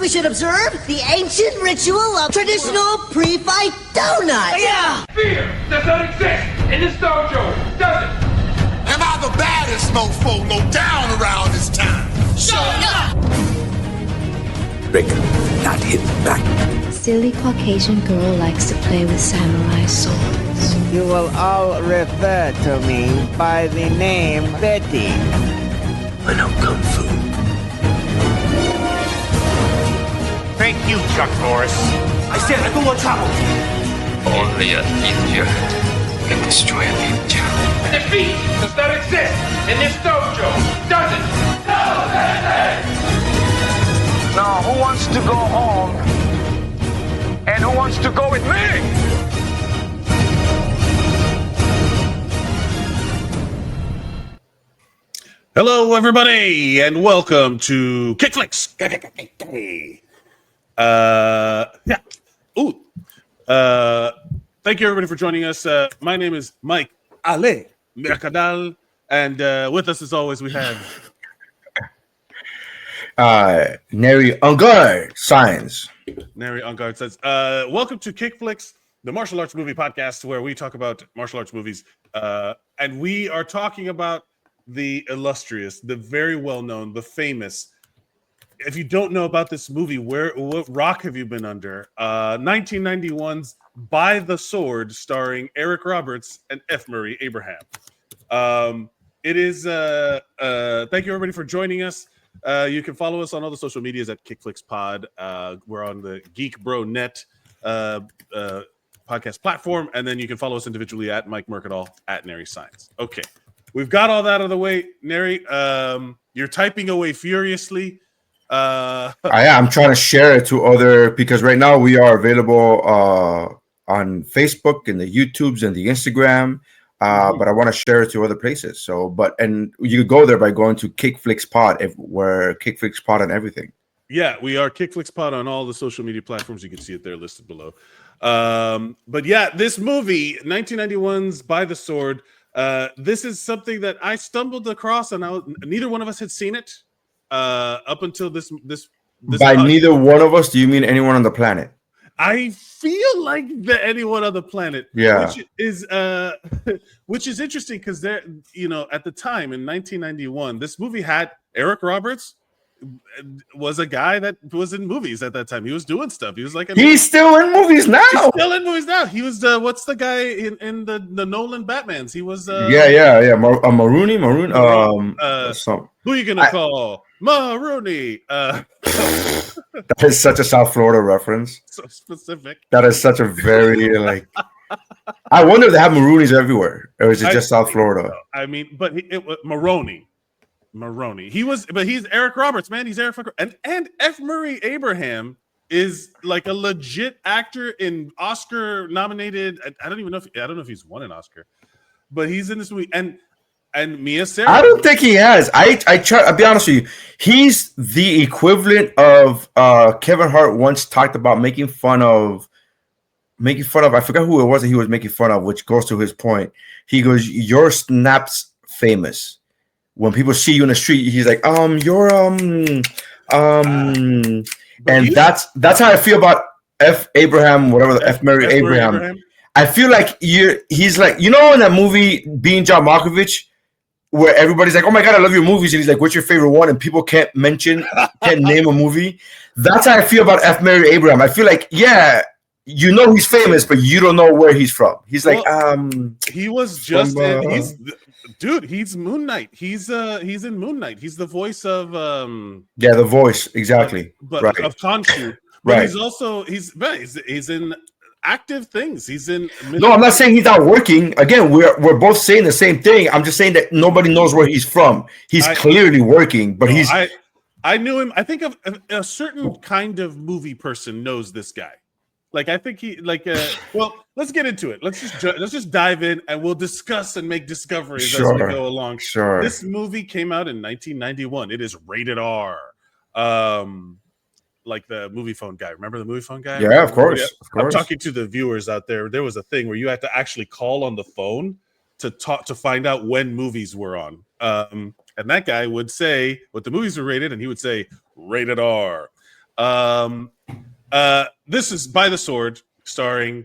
We should observe the ancient ritual of traditional pre-fight donuts. Yeah! Fear does not exist in this dojo, does it? Am I the baddest mofo low down around this time? Shut up! Break, not hit back. Silly Caucasian girl likes to play with samurai swords. You will all refer to me by the name Betty. I know Kung Fu. Thank you, Chuck Norris. I said I don't want trouble. Only a ninja can destroy a ninja. Defeat does not exist in this dojo, does it? No, Now, who wants to go home? And who wants to go with me? Hello, everybody, and welcome to Kickflix. Thank you, everybody, for joining us. My name is Mike Mercadal, and with us, as always, we have Nery Saenz. Nery Saenz. Welcome to Kickflix, the martial arts movie podcast, where we talk about martial arts movies, and we are talking about the illustrious, the very well-known, the famous. If you don't know about this movie, what rock have you been under? 1991's By the Sword, starring Eric Roberts and F. Murray Abraham. It is. Thank you, everybody, for joining us. You can follow us on all the social medias at Kickflix Pod. We're on the GeekBro Net podcast platform, and then you can follow us individually at Mike Mercadal, at Nery Saenz. Okay. We've got all that out of the way, Nery. You're typing away furiously. I'm trying to share it to other, because right now we are available on Facebook and the YouTubes and the Instagram, but I want to share it to other places. So, and you could go there by going to Kickflix Pod, where Kickflix Pod and everything. Yeah, we are Kickflix Pod on all the social media platforms. You can see it there listed below. But yeah, this movie, 1991's By the Sword. This is something that I stumbled across, and neither one of us had seen it up until this By neither one of us, do you mean anyone on the planet? I feel like anyone on the planet. Yeah, which is interesting because at the time in 1991, this movie had Eric Roberts. Was a guy that was in movies at that time. He was doing stuff. He was like he's still in movies now. He was what's the guy in the Nolan Batmans? He was Maroon. Who are you gonna call Marooney? That is such a South Florida reference. So specific. That is such a very I wonder if they have Maroonies everywhere, or is it just South Florida? I mean, but Maroney. He's Eric Roberts, man. He's Eric and F. Murray Abraham is like a legit actor in Oscar nominated. I don't know if he's won an Oscar, but he's in this movie. And Mia Sarah. I don't think he has. I'll be honest with you. He's the equivalent of Kevin Hart once talked about making fun of. I forgot who it was that he was making fun of, which goes to his point. He goes, "Your snap's famous." When people see you in the street, he's like, and that's how I feel about F. Abraham, whatever the F. Murray Abraham. I feel like he's like, in that movie Being John Malkovich, where everybody's like, "Oh my God, I love your movies," and he's like, "What's your favorite one?" And people can't name a movie. That's how I feel about F. Murray Abraham. I feel like, he's famous, but you don't know where he's from. He's like, he was just he's Moon Knight. He's in Moon Knight. He's the voice of the voice, exactly. But right. Of Khonshu. But right. He's in active things. He's in No, I'm not saying he's not working. Again, we're both saying the same thing. I'm just saying that nobody knows where he's from. He's clearly working, but I knew him. I think of a certain kind of movie person knows this guy. Like, I think well, let's get into it. Let's just dive in, and we'll discuss and make discoveries as we go along. Sure. This movie came out in 1991. It is rated R. Like the movie phone guy. Remember the movie phone guy? Yeah, of course. I'm talking to the viewers out there. There was a thing where you had to actually call on the phone to find out when movies were on. And that guy would say what the movies were rated, and he would say rated R. This is By the Sword, starring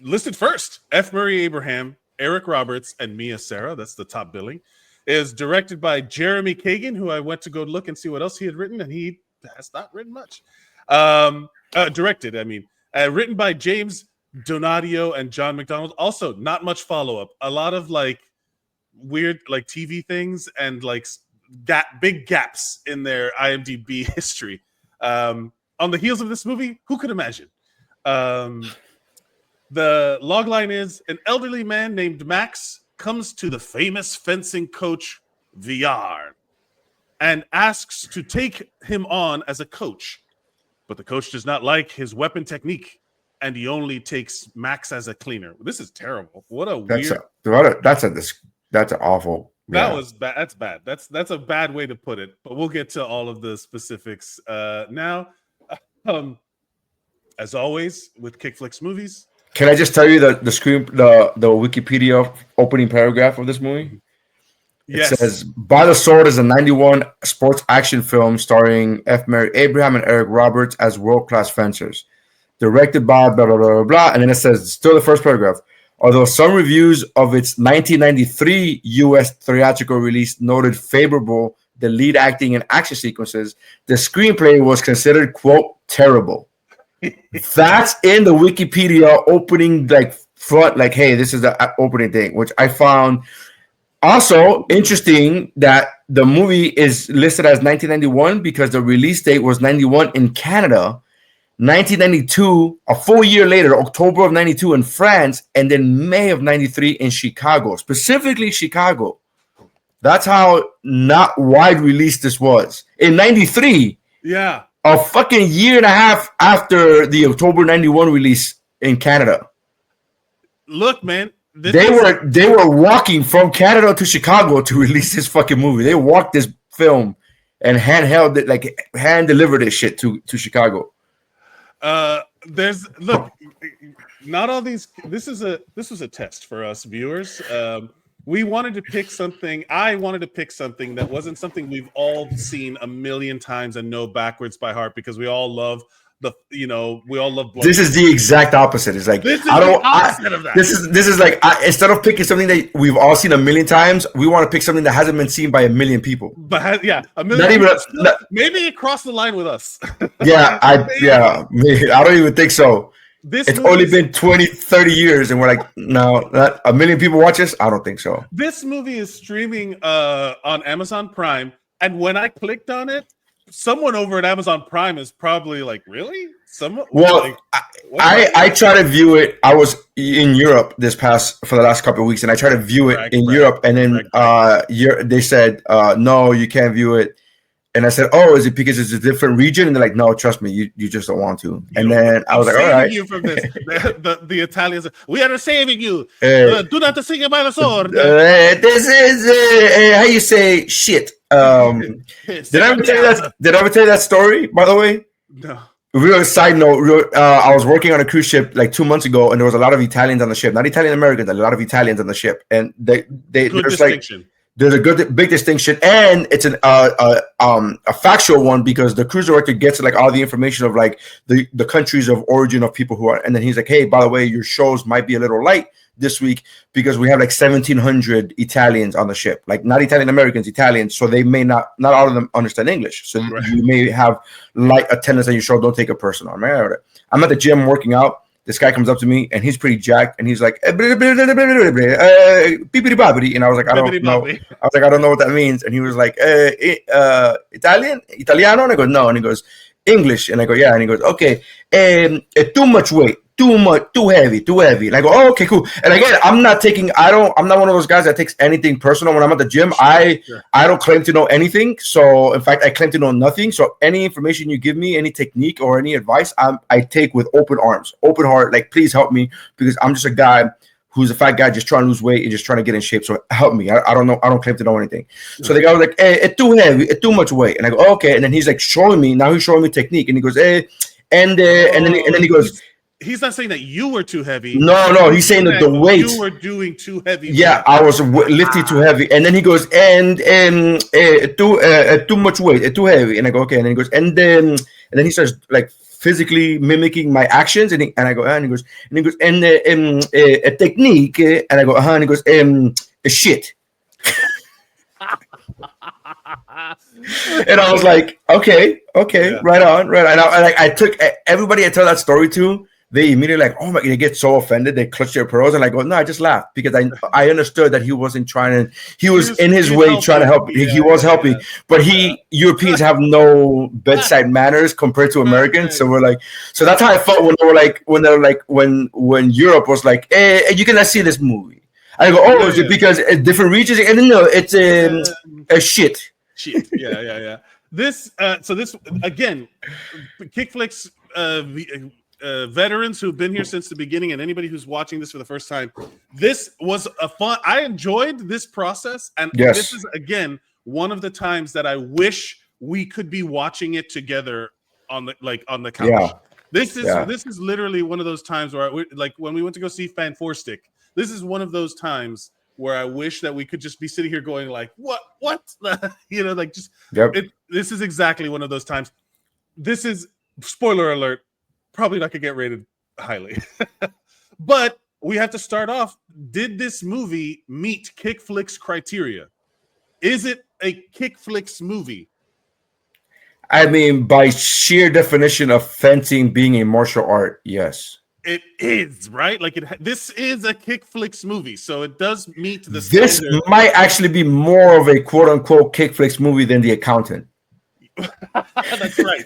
listed first F. Murray Abraham, Eric Roberts, and Mia Sara. That's the top billing. It is directed by Jeremy Kagan, who I went to go look and see what else he had written, and he has not written much. Directed, I mean. Written by James Donadio and John McDonald. Also, not much follow-up. A lot of like weird like TV things and like big gaps in their IMDb history. On the heels of this movie, who could imagine? The logline is: an elderly man named Max comes to the famous fencing coach VR and asks to take him on as a coach. But the coach does not like his weapon technique, and he only takes Max as a cleaner. This is terrible. What a weird. That's an awful. That was bad. That's bad. That's a bad way to put it. But we'll get to all of the specifics now. As always with Kickflix movies. Can I just tell you the Wikipedia opening paragraph of this movie? Yes. It says, By the Sword is a 91 sports action film starring F. Murray Abraham and Eric Roberts as world-class fencers. Directed by blah, blah, blah, blah, blah. And then it says, still the first paragraph. Although some reviews of its 1993 U.S. theatrical release noted favorable the lead acting and action sequences, the screenplay was considered, quote, terrible. That's in the Wikipedia opening, like, front, like, hey, this is the opening thing, which I found also interesting that the movie is listed as 1991 because the release date was 91 in Canada, 1992, a full year later, October of 92 in France, and then May of 93 in Chicago, specifically Chicago. That's how not wide release this was. In 93, yeah, a fucking year and a half after the October 91 release in Canada. Look, man. They were walking from Canada to Chicago to release this fucking movie. They walked this film and hand delivered this shit to Chicago. Not all these. This was a test for us viewers. We wanted to pick something. I wanted to pick something that wasn't something we've all seen a million times and know backwards by heart because we all love blood. This is the exact opposite. It's like this is the opposite of that. This is like instead of picking something that we've all seen a million times, we want to pick something that hasn't been seen by a million people. But a million. Maybe it crossed the line with us. I don't even think so. It's only been 20, 30 years, and we're like, no, not a million people watch this. I don't think so. This movie is streaming on Amazon Prime, and when I clicked on it, someone over at Amazon Prime is probably like, really? I try to view it. I was in Europe for the last couple of weeks, and I try to view it in Europe, and then they said, no, you can't view it. And I said, oh, is it because it's a different region? And they're like, no, trust me, you just don't want to. And then I was like, all right. You from this. the Italians, we are saving you. Do not sing By the Sword. This is, how you say shit. Did I ever tell you that story, by the way? No. Real side note, I was working on a cruise ship like 2 months ago, and there was a lot of Italians on the ship. Not Italian Americans, a lot of Italians on the ship. And there's a big distinction, and it's a factual one because the cruise director gets like all the information of like the countries of origin of people who are, and then he's like, hey, by the way, your shows might be a little light this week because we have like 1,700 Italians on the ship, like not Italian Americans, Italians, so they may not all of them understand English, so you may have light attendance on your show. Don't take it personal. I'm at the gym working out. This guy comes up to me and he's pretty jacked and he's like, and I was like, I don't know. I don't know what that means. And he was like, Italiano? And I go, no. And he goes, English. And I go, yeah. And he goes, okay, too much weight, too heavy. And I go, oh, okay, cool. And again, I'm not one of those guys that takes anything personal when I'm at the gym. I don't claim to know anything. So in fact, I claim to know nothing. So any information you give me, any technique or any advice, I take with open arms, open heart. Like, please help me because I'm just a guy who's a fat guy just trying to lose weight and just trying to get in shape. So help me. I don't know. I don't claim to know anything. So the guy was like, hey, it's too heavy, it's too much weight. And I go, oh, okay. And then he's like showing me technique. And he goes, hey, and then he goes, he's not saying that you were too heavy. No, he's saying that the weight you were doing too heavy. Yeah, I was lifting too heavy, and then he goes too much weight, too heavy, and I go okay, and then he goes and then he starts like physically mimicking my actions, and I go and he goes a technique, and I go and he goes shit. And I was like, okay, yeah. right on. And I took everybody I tell that story to, they immediately like, oh my, they get so offended, they clutch their pearls, and I go, no, I just laughed because I understood that he wasn't trying to, he was in his way helping, trying to help. Yeah, he was helping, but Europeans have no bedside manners compared to Americans, so we're like, so that's how I felt when Europe was like, hey, you cannot see this movie. I go, oh, is it because different regions? And no, it's a shit. Shit. Yeah. This again, Kickflix veterans who've been here since the beginning, and anybody who's watching this for the first time, this was a fun. I enjoyed this process, and this is again one of the times that I wish we could be watching it together on the couch. Yeah. This is literally one of those times where like when we went to go see Fan Four Stick. This is one of those times where I wish that we could just be sitting here going like, what, like just, this is exactly one of those times. This is, spoiler alert, probably not going to get rated highly. But we have to start off, did this movie meet Kickflix criteria? Is it a Kickflix movie? I mean, by sheer definition of fencing being a martial art, yes. It is, right? Like this is a Kickflix movie, so it does meet the This standard. Might actually be more of a quote-unquote Kickflix movie than The Accountant. That's right.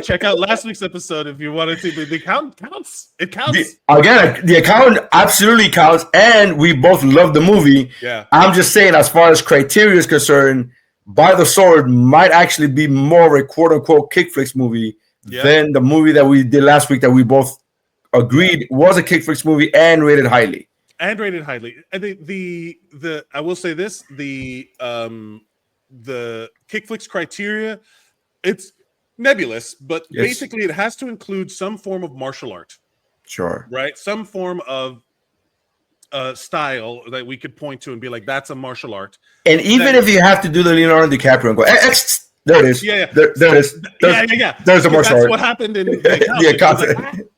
Check out last week's episode if you wanted to. The Accountant counts. It counts. The Accountant absolutely counts, and we both love the movie. Yeah. I'm just saying, as far as criteria is concerned, By the Sword might actually be more of a quote-unquote Kickflix movie than the movie that we did last week that we both agreed was a Kickflix movie and rated highly. And the I will say this, the Kickflix criteria, it's nebulous, but basically it has to include some form of martial art. Sure. Right? Some form of style that we could point to and be like, that's a martial art. And even if you have to do the Leonardo DiCaprio and go, there it is. Yeah. There it is. There's a martial art. That's what happened in The Accountant.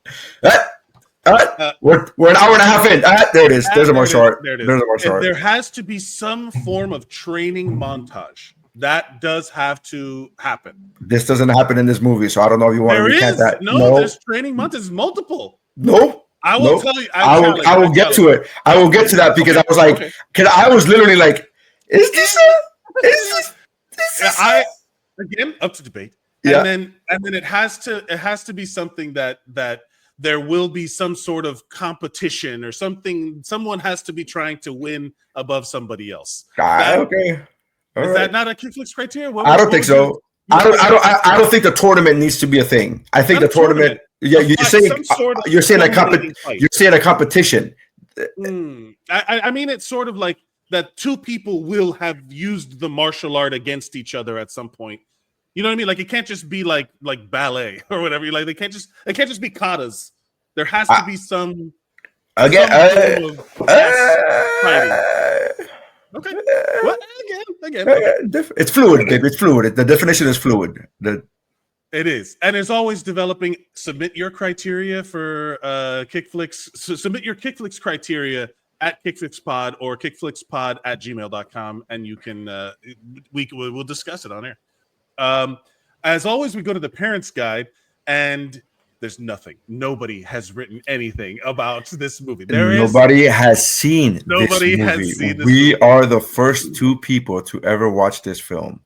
We're an hour and a half in. There it is. There's a martial art. There's a martial art. There has to be some form of training montage. That does have to happen. This doesn't happen in this movie, so I don't know if you want to recant that. No, there's training montages, multiple. No. I will tell you. I will get to it. I will get to that because I was like, because I was literally like, is this again up to debate. Yeah. And then it has to be something that there will be some sort of competition or something. Someone has to be trying to win above somebody else. Okay. Is that not a Kickflix criteria? I don't think so. I don't think the tournament needs to be a thing. I think the tournament. Yeah, you're saying a competition. I mean, it's sort of like that. Two people will have used the martial art against each other at some point. You know what I mean? Like it can't just be like ballet or whatever. Like it can't just be katas. There has to be some fighting. Okay. What? Again. It's fluid, baby. It's fluid. The definition is fluid. It is. And it's always developing. Submit your criteria for Kickflix. So submit your Kickflix criteria at KickFlixPod or KickFlixPod@gmail.com, and you can we'll discuss it on air. As always, we go to the parents' guide, and there's nothing. Nobody has written anything about this movie. Nobody has seen this movie. We are the first two people to ever watch this film.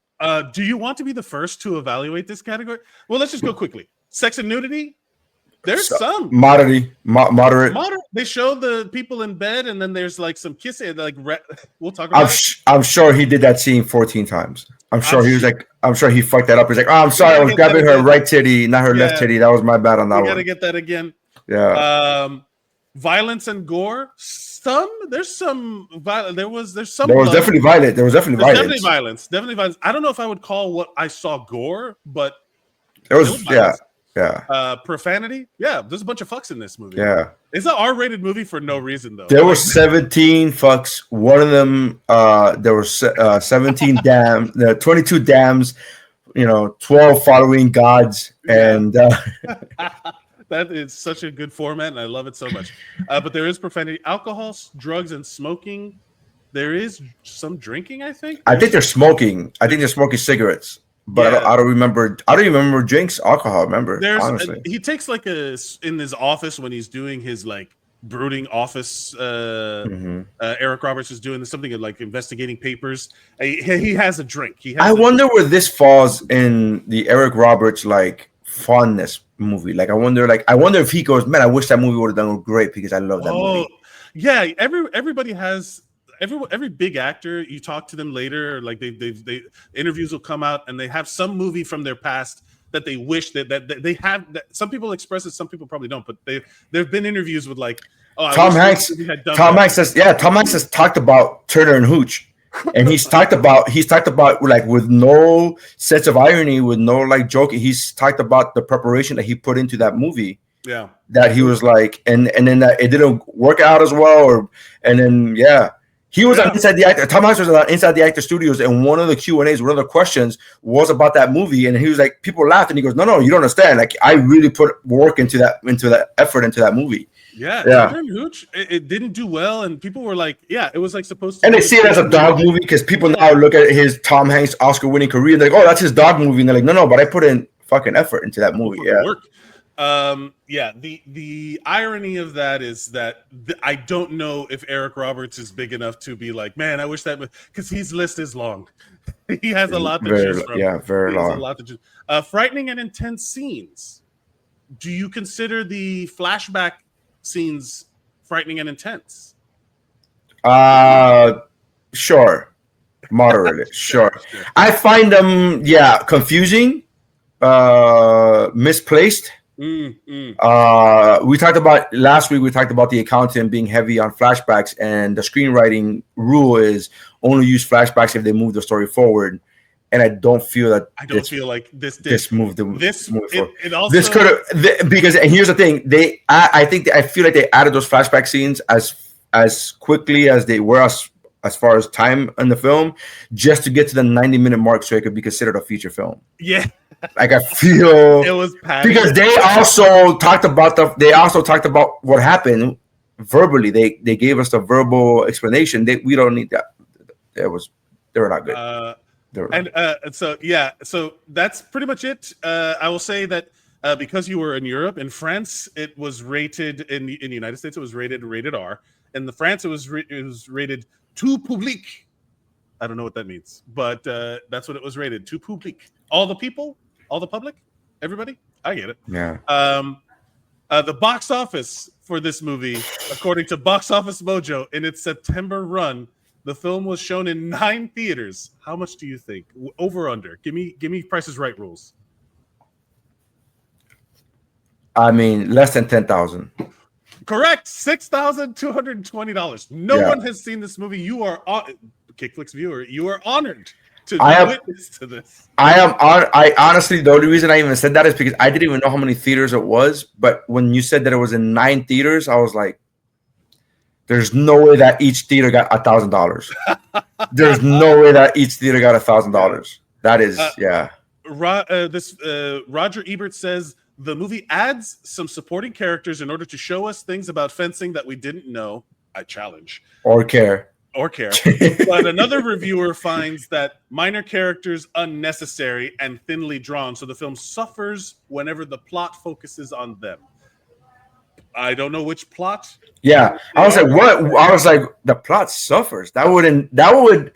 Do you want to be the first to evaluate this category? Well, let's just go quickly. Sex and nudity. There's some moderate. They show the people in bed, and then there's like some kissing. Like we'll talk about. I'm sure he did that scene 14 times. I'm sure he fucked that up. He's like, oh, I'm sorry, I was grabbing her right titty, not her left titty. That was my bad on that one. Gotta get that again. Yeah. Violence and gore. There's some violence. There was definitely violence. Definitely violence. I don't know if I would call what I saw gore, but there was Yeah. Profanity. Yeah, there's a bunch of fucks in this movie. Yeah. It's an R-rated movie for no reason though. There were 17 fucks. One of them, there were 17 dams, 22 dams, 12 following gods, and that is such a good format, and I love it so much. But there is profanity, alcohol, drugs, and smoking. There is some drinking, I think. I think they're smoking. I think they're smoking cigarettes. But I don't remember. I don't even remember drinks, alcohol. Remember? Honestly, he takes like in his office when he's doing his like brooding office. Eric Roberts is doing something like investigating papers. He has a drink. I wonder where this falls in the Eric Roberts like fondness movie. Like I wonder if he goes, man, I wish that movie would have done great because I love that movie. Yeah, everybody has. Every big actor, you talk to them later, like they interviews will come out and they have some movie from their past that they wish that they have. That some people express it, some people probably don't. But there've been interviews with like, Tom Hanks. Tom Hanks has talked about Turner and Hooch, and he's talked about like with no sense of irony, with no like joking. He's talked about the preparation that he put into that movie. Yeah, that he was like, and then that it didn't work out as well, He was on Inside the Actor. Tom Hanks was on Inside the Actor Studios, and one of the Q&As, one of the questions was about that movie, and he was like, people laughed, and he goes, "No, you don't understand. Like, I really put work into that effort into that movie." Yeah. Hooch, it didn't do well, and people were like, "Yeah, it was like supposed to." And they see it as a dog movie because people now look at his Tom Hanks Oscar-winning career and they're like, "Oh, that's his dog movie," and they're like, "No, but I put in fucking effort into that movie." Yeah. Work. The irony of that is that I don't know if Eric Roberts is big enough to be like, man, I wish that, because his list is long. He has a lot to choose from. Yeah, very long. A lot to choose. Frightening and intense scenes. Do you consider the flashback scenes frightening and intense? Sure, moderately. Sure. I find them, confusing, misplaced. We talked about last week. We talked about the accountant being heavy on flashbacks, and the screenwriting rule is only use flashbacks if they move the story forward. And I don't feel that. I don't feel like this moved the forward. It also, this could have because, and here's the thing: I feel like they added those flashback scenes as quickly as they were as far as time in the film, just to get to the 90-minute mark, so it could be considered a feature film. Yeah. Like I feel it was because they also talked about what happened verbally. They gave us the verbal explanation. We don't need that. They were not good. So that's pretty much it. I will say that because you were in Europe, in France, it was rated in the United States. It was rated R. In the France, it was rated tout public. I don't know what that means, but that's what it was rated. Tout public. All the people. All the public, everybody, I get it. Yeah. The box office for this movie, according to Box Office Mojo, in its September run, the film was shown in 9 theaters. How much do you think? Over under? Give me Price is Right rules. I mean, less than 10,000. Correct. $6,220. No one has seen this movie. You are Kickflix viewer. You are honored. Witness to this. I honestly, the only reason I even said that is because I didn't even know how many theaters it was. But when you said that it was in 9 theaters, I was like, "There's no way that each theater got $1,000. There's no way that each theater got $1,000. That is, Roger Ebert says the movie adds some supporting characters in order to show us things about fencing that we didn't know. I challenge or care. But another reviewer finds that minor characters unnecessary and thinly drawn, so the film suffers whenever the plot focuses on them. I don't know which plot. Yeah, I was like, what? I was like, the plot suffers. That would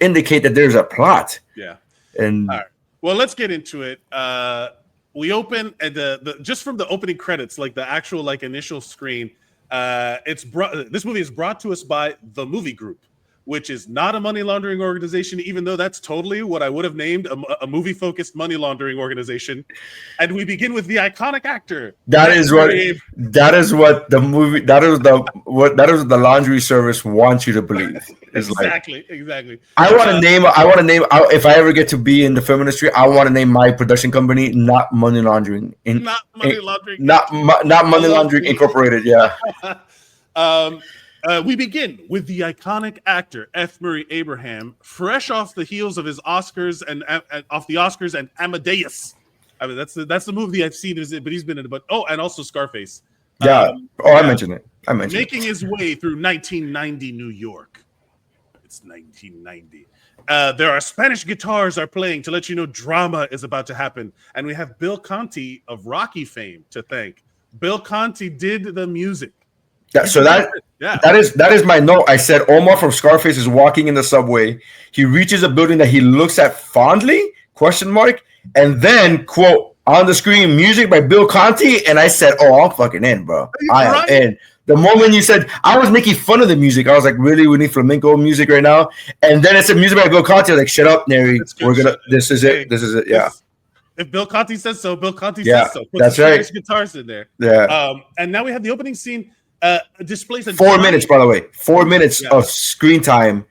indicate that there's a plot. Yeah. And all right. Well, let's get into it. We open at the just from the opening credits, like the actual like initial screen. This movie is brought to us by The Movie Group. which is not a money laundering organization, even though that's totally what I would have named a movie-focused money laundering organization. And we begin with the iconic actor. That is what the movie. That is what the laundry service wants you to believe. Exactly. I want to name. If I ever get to be in the film industry, I want to name my production company not Money Laundering. Not Money Laundering Incorporated. Yeah. We begin with the iconic actor F. Murray Abraham, fresh off the heels of his Oscars and Amadeus. I mean, that's the movie I've seen, but he's been in it. But and also Scarface. Yeah. I mentioned it. Making his way through 1990 New York. It's 1990. There are Spanish guitars are playing to let you know drama is about to happen, and we have Bill Conti of Rocky fame to thank. Bill Conti did the music. That is my note. I said Omar from Scarface is walking in the subway. He reaches a building that he looks at fondly, ? And then, quote, on the screen, music by Bill Conti. And I said, I'm fucking in, bro. I am in. The moment you said, I was making fun of the music. I was like, really? We need flamenco music right now? And then it's a music by Bill Conti. I was like, shut up, Nery. This is it. Yeah. If Bill Conti says so, Bill Conti says so. Put that's right. Guitars in there. Yeah. And now we have the opening scene. Displays 4 minutes, by the way. 4 minutes of screen time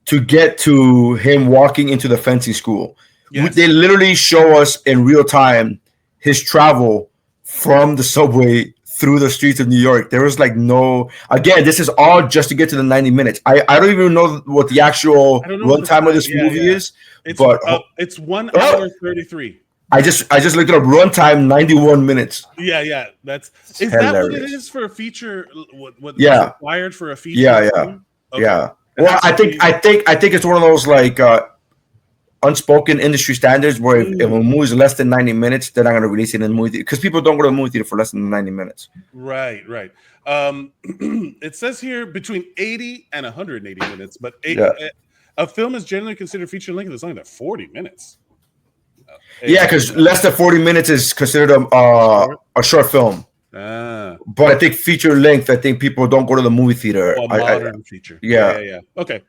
to get to him walking into the fencing school. Yes. They literally show us in real time his travel from the subway through the streets of New York. There was this is all just to get to the 90 minutes. I don't even know what the actual runtime of this movie is. It's 1 hour 33. I just looked it up. Runtime 91 minutes. Yeah. Is hilarious. That what it is for a feature? What required for a feature? Yeah. Okay. Yeah. Well, I think it's one of those unspoken industry standards where if a movie is less than 90 minutes, they're not going to release it in the movie theater because people don't go to the movie theater for less than 90 minutes. Right. It says here between 80 and 180 minutes, but a film is generally considered feature length. It's only 40 minutes. Because less than 40 minutes is considered a short film. But I think feature length, I think people don't go to the movie theater. Modern feature. Yeah. Okay.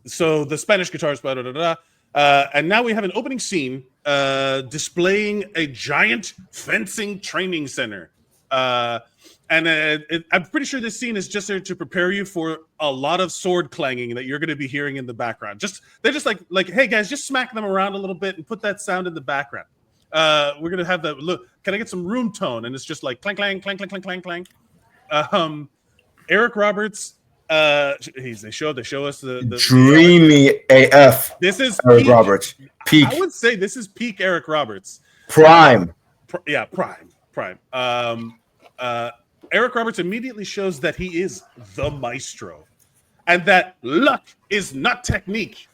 So the Spanish guitars, and now we have an opening scene displaying a giant fencing training center. I'm pretty sure this scene is just there to prepare you for a lot of sword clanging that you're going to be hearing in the background. They're just like, hey guys, just smack them around a little bit and put that sound in the background. We're going to have that. Look, can I get some room tone? And it's just like clang, clang, clang, clang, clang, clang, clang. Eric Roberts. They show us the dreamy AF. This is Eric Roberts. Peak. I would say this is peak Eric Roberts. Prime. Prime. Eric Roberts immediately shows that he is the maestro, and that luck is not technique,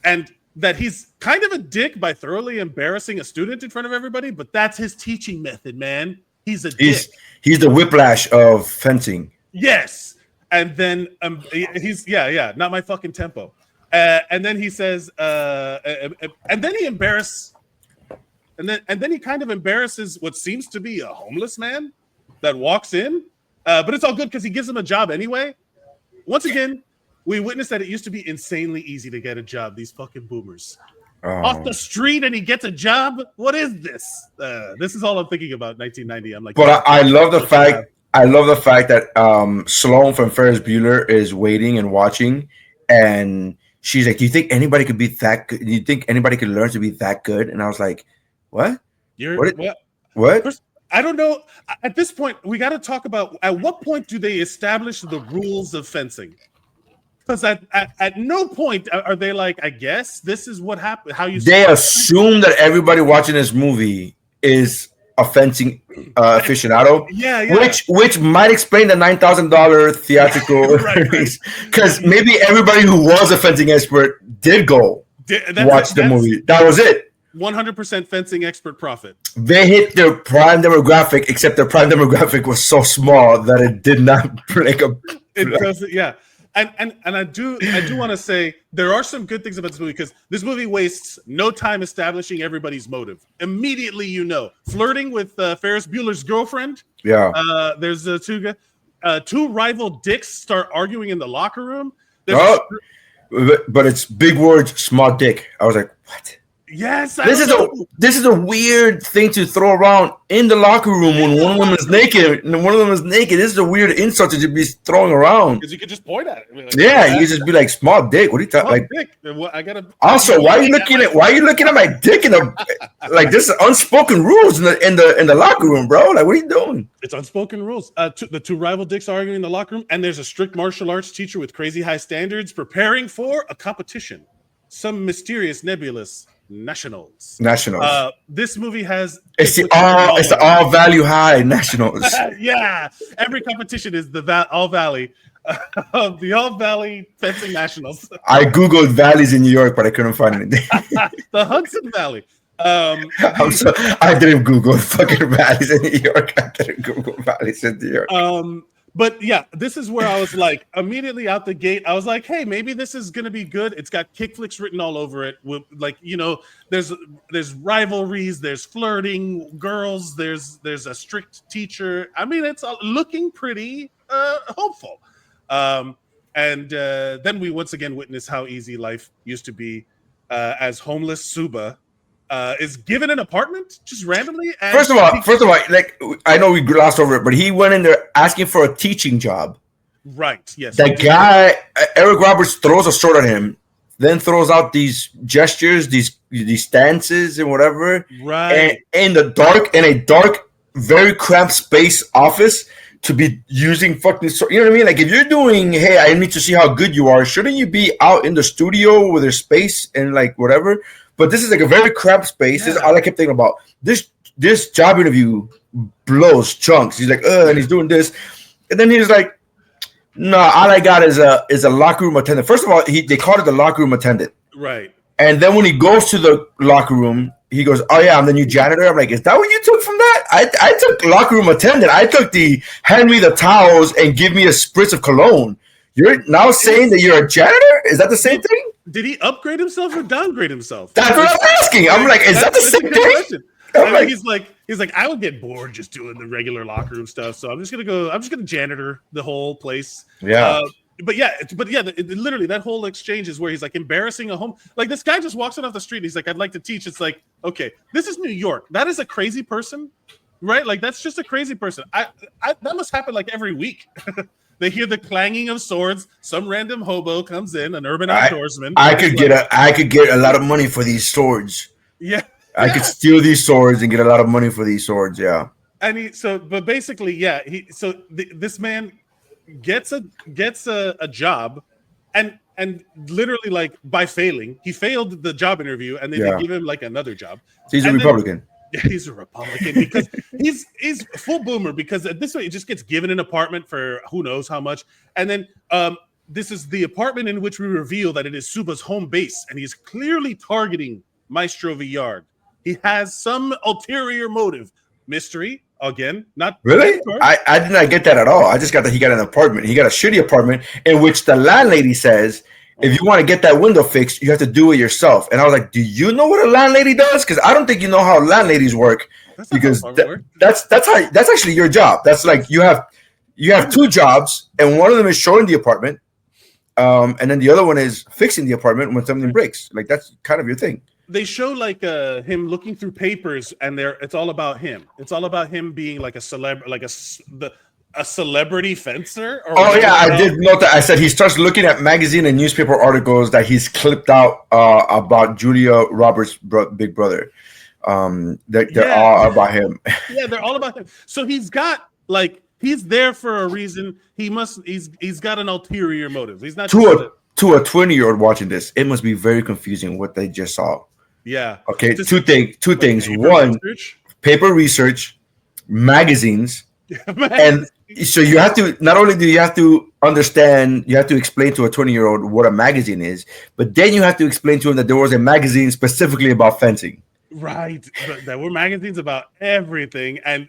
and that he's kind of a dick by thoroughly embarrassing a student in front of everybody. But that's his teaching method, man. He's a dick. He's the Whiplash of fencing. Yes. And then he's not my fucking tempo. And then he says, and then he kind of embarrasses what seems to be a homeless man that walks in. But it's all good because he gives him a job anyway. Once again, we witnessed that it used to be insanely easy to get a job. These fucking boomers off the street, and he gets a job. What is this? This is all I'm thinking about. 1990. I'm like, but I love the fact. I love the fact that Sloane from Ferris Bueller is waiting and watching, and she's like, "Do you think anybody could be that good? Do you think anybody could learn to be that good?" And I was like, "What? What? First, I don't know." At this point, we got to talk about at what point do they establish the rules of fencing? Because at no point are they like, "I guess this is what happened." How you? They assume that everybody watching this movie is a fencing aficionado, which might explain the $9,000 theatrical because maybe everybody who was a fencing expert did go watch the movie. That was it. 100% fencing expert profit. They hit their prime demographic, except their prime demographic was so small that it did not break a. It doesn't. Yeah. And I do want to say there are some good things about this movie because this movie wastes no time establishing everybody's motive. Immediately, flirting with Ferris Bueller's girlfriend. Yeah. There's two guys. two rival dicks start arguing in the locker room. But it's big words, small dick. I was like, what? Yes, this is a weird thing to throw around in the locker room when one of them is naked. This is a weird insult to be throwing around. Because you could just point at it. Like, you just be like, small dick. What are you talking? Like, dick. I gotta. Also, why are you looking at my dick in the like? This is unspoken rules in the locker room, bro. Like, what are you doing? It's unspoken rules. The two rival dicks are arguing in the locker room, and there's a strict martial arts teacher with crazy high standards preparing for a competition. Some mysterious, nebulous nationals. This movie has it's the all value high nationals. Yeah, every competition is the All Valley, the All Valley fencing nationals. I googled valleys in New York, but I couldn't find anything. The Hudson Valley. I didn't Google fucking valleys in New York. I didn't Google valleys in New York. But yeah, this is where I was like, immediately out the gate, I was like, hey, maybe this is gonna be good. It's got Kickflix written all over it. With, like, you know, there's rivalries, there's flirting, girls, there's a strict teacher. I mean, it's looking pretty hopeful. And then we once again witness how easy life used to be as homeless Suba is given an apartment just randomly. And first of all, like, I know we glossed over it, but he went in there asking for a teaching job. Right. Yes. That guy, Eric Roberts, throws a sword at him, then throws out these gestures, these stances, and whatever. Right. And in a dark, very cramped space office to be using fucking sword. You know what I mean? Like, if you're doing, hey, I need to see how good you are, shouldn't you be out in the studio with there's space and like whatever? But this is like a very cramped space. This is all I kept thinking about. This job interview blows chunks. He's like, and he's doing this. And then he's like, no, all I got is a locker room attendant. First of all, they called it the locker room attendant. Right. And then when he goes to the locker room, he goes, oh yeah, I'm the new janitor. I'm like, is that what you took from that? I took locker room attendant. I took the hand me the towels and give me a spritz of cologne. You're now saying that you're a janitor? Is that the same thing? Did he upgrade himself or downgrade himself? That's what I'm asking. I'm like, is that the same thing? He's like, I would get bored just doing the regular locker room stuff, so I'm just gonna janitor the whole place. Yeah. Literally that whole exchange is where he's like embarrassing a home. Like, this guy just walks in off the street. And he's like, I'd like to teach. It's like, okay, this is New York. That is a crazy person, right? Like, that's just a crazy person. I that must happen like every week. They hear the clanging of swords. Some random hobo comes in, an urban outdoorsman. I could get a lot of money for these swords. Yeah. I could steal these swords and get a lot of money for these swords. Yeah. And this man gets a job, and literally, like, by failing, he failed the job interview, and then they give him like another job. So he's a Republican. He's a Republican because he's full boomer, because at this way he just gets given an apartment for who knows how much, and then this is the apartment in which we reveal that it is Suba's home base, and he's clearly targeting Maestro Villard. He has some ulterior motive. Mystery again, not really. I did not get that at all. I just got that he got an apartment. He got a shitty apartment in which the landlady says, if you want to get that window fixed, you have to do it yourself. And I was like, do you know what a landlady does? Because I don't think you know how landladies work. Because that's actually your job. That's like you have two jobs, and one of them is showing the apartment, and then the other one is fixing the apartment when something breaks. Like, that's kind of your thing. They show like him looking through papers, and it's all about him. It's all about him being like a celeb, like a celebrity fencer. I did note that. I said he starts looking at magazine and newspaper articles that he's clipped out about Julia Roberts' big brother. They're all about him. Yeah, they're all about him. So he's got like, he's there for a reason. He's got an ulterior motive. He's not to a 20-year-old watching this. It must be very confusing what they just saw. Yeah. Okay. Two things. One, paper research, magazines. And so you have to, not only do you have to understand, you have to explain to a 20-year-old what a magazine is, but then you have to explain to him that there was a magazine specifically about fencing. Right. There were magazines about everything. And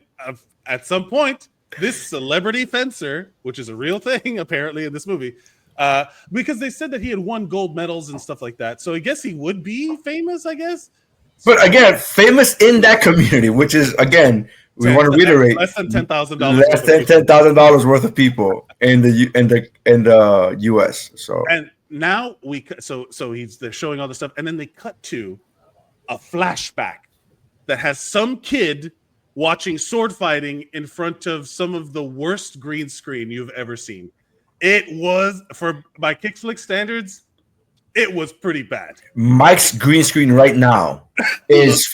at some point, this celebrity fencer, which is a real thing apparently in this movie, because they said that he had won gold medals and stuff like that. So I guess he would be famous, I guess. But again, famous in that community, which is, again, We want to reiterate less than $10,000. Less than $10,000 worth of people in the U.S. So and now they're showing all this stuff, and then they cut to a flashback that has some kid watching sword fighting in front of some of the worst green screen you've ever seen. It was, by Kickflix standards, it was pretty bad. Mike's green screen right now is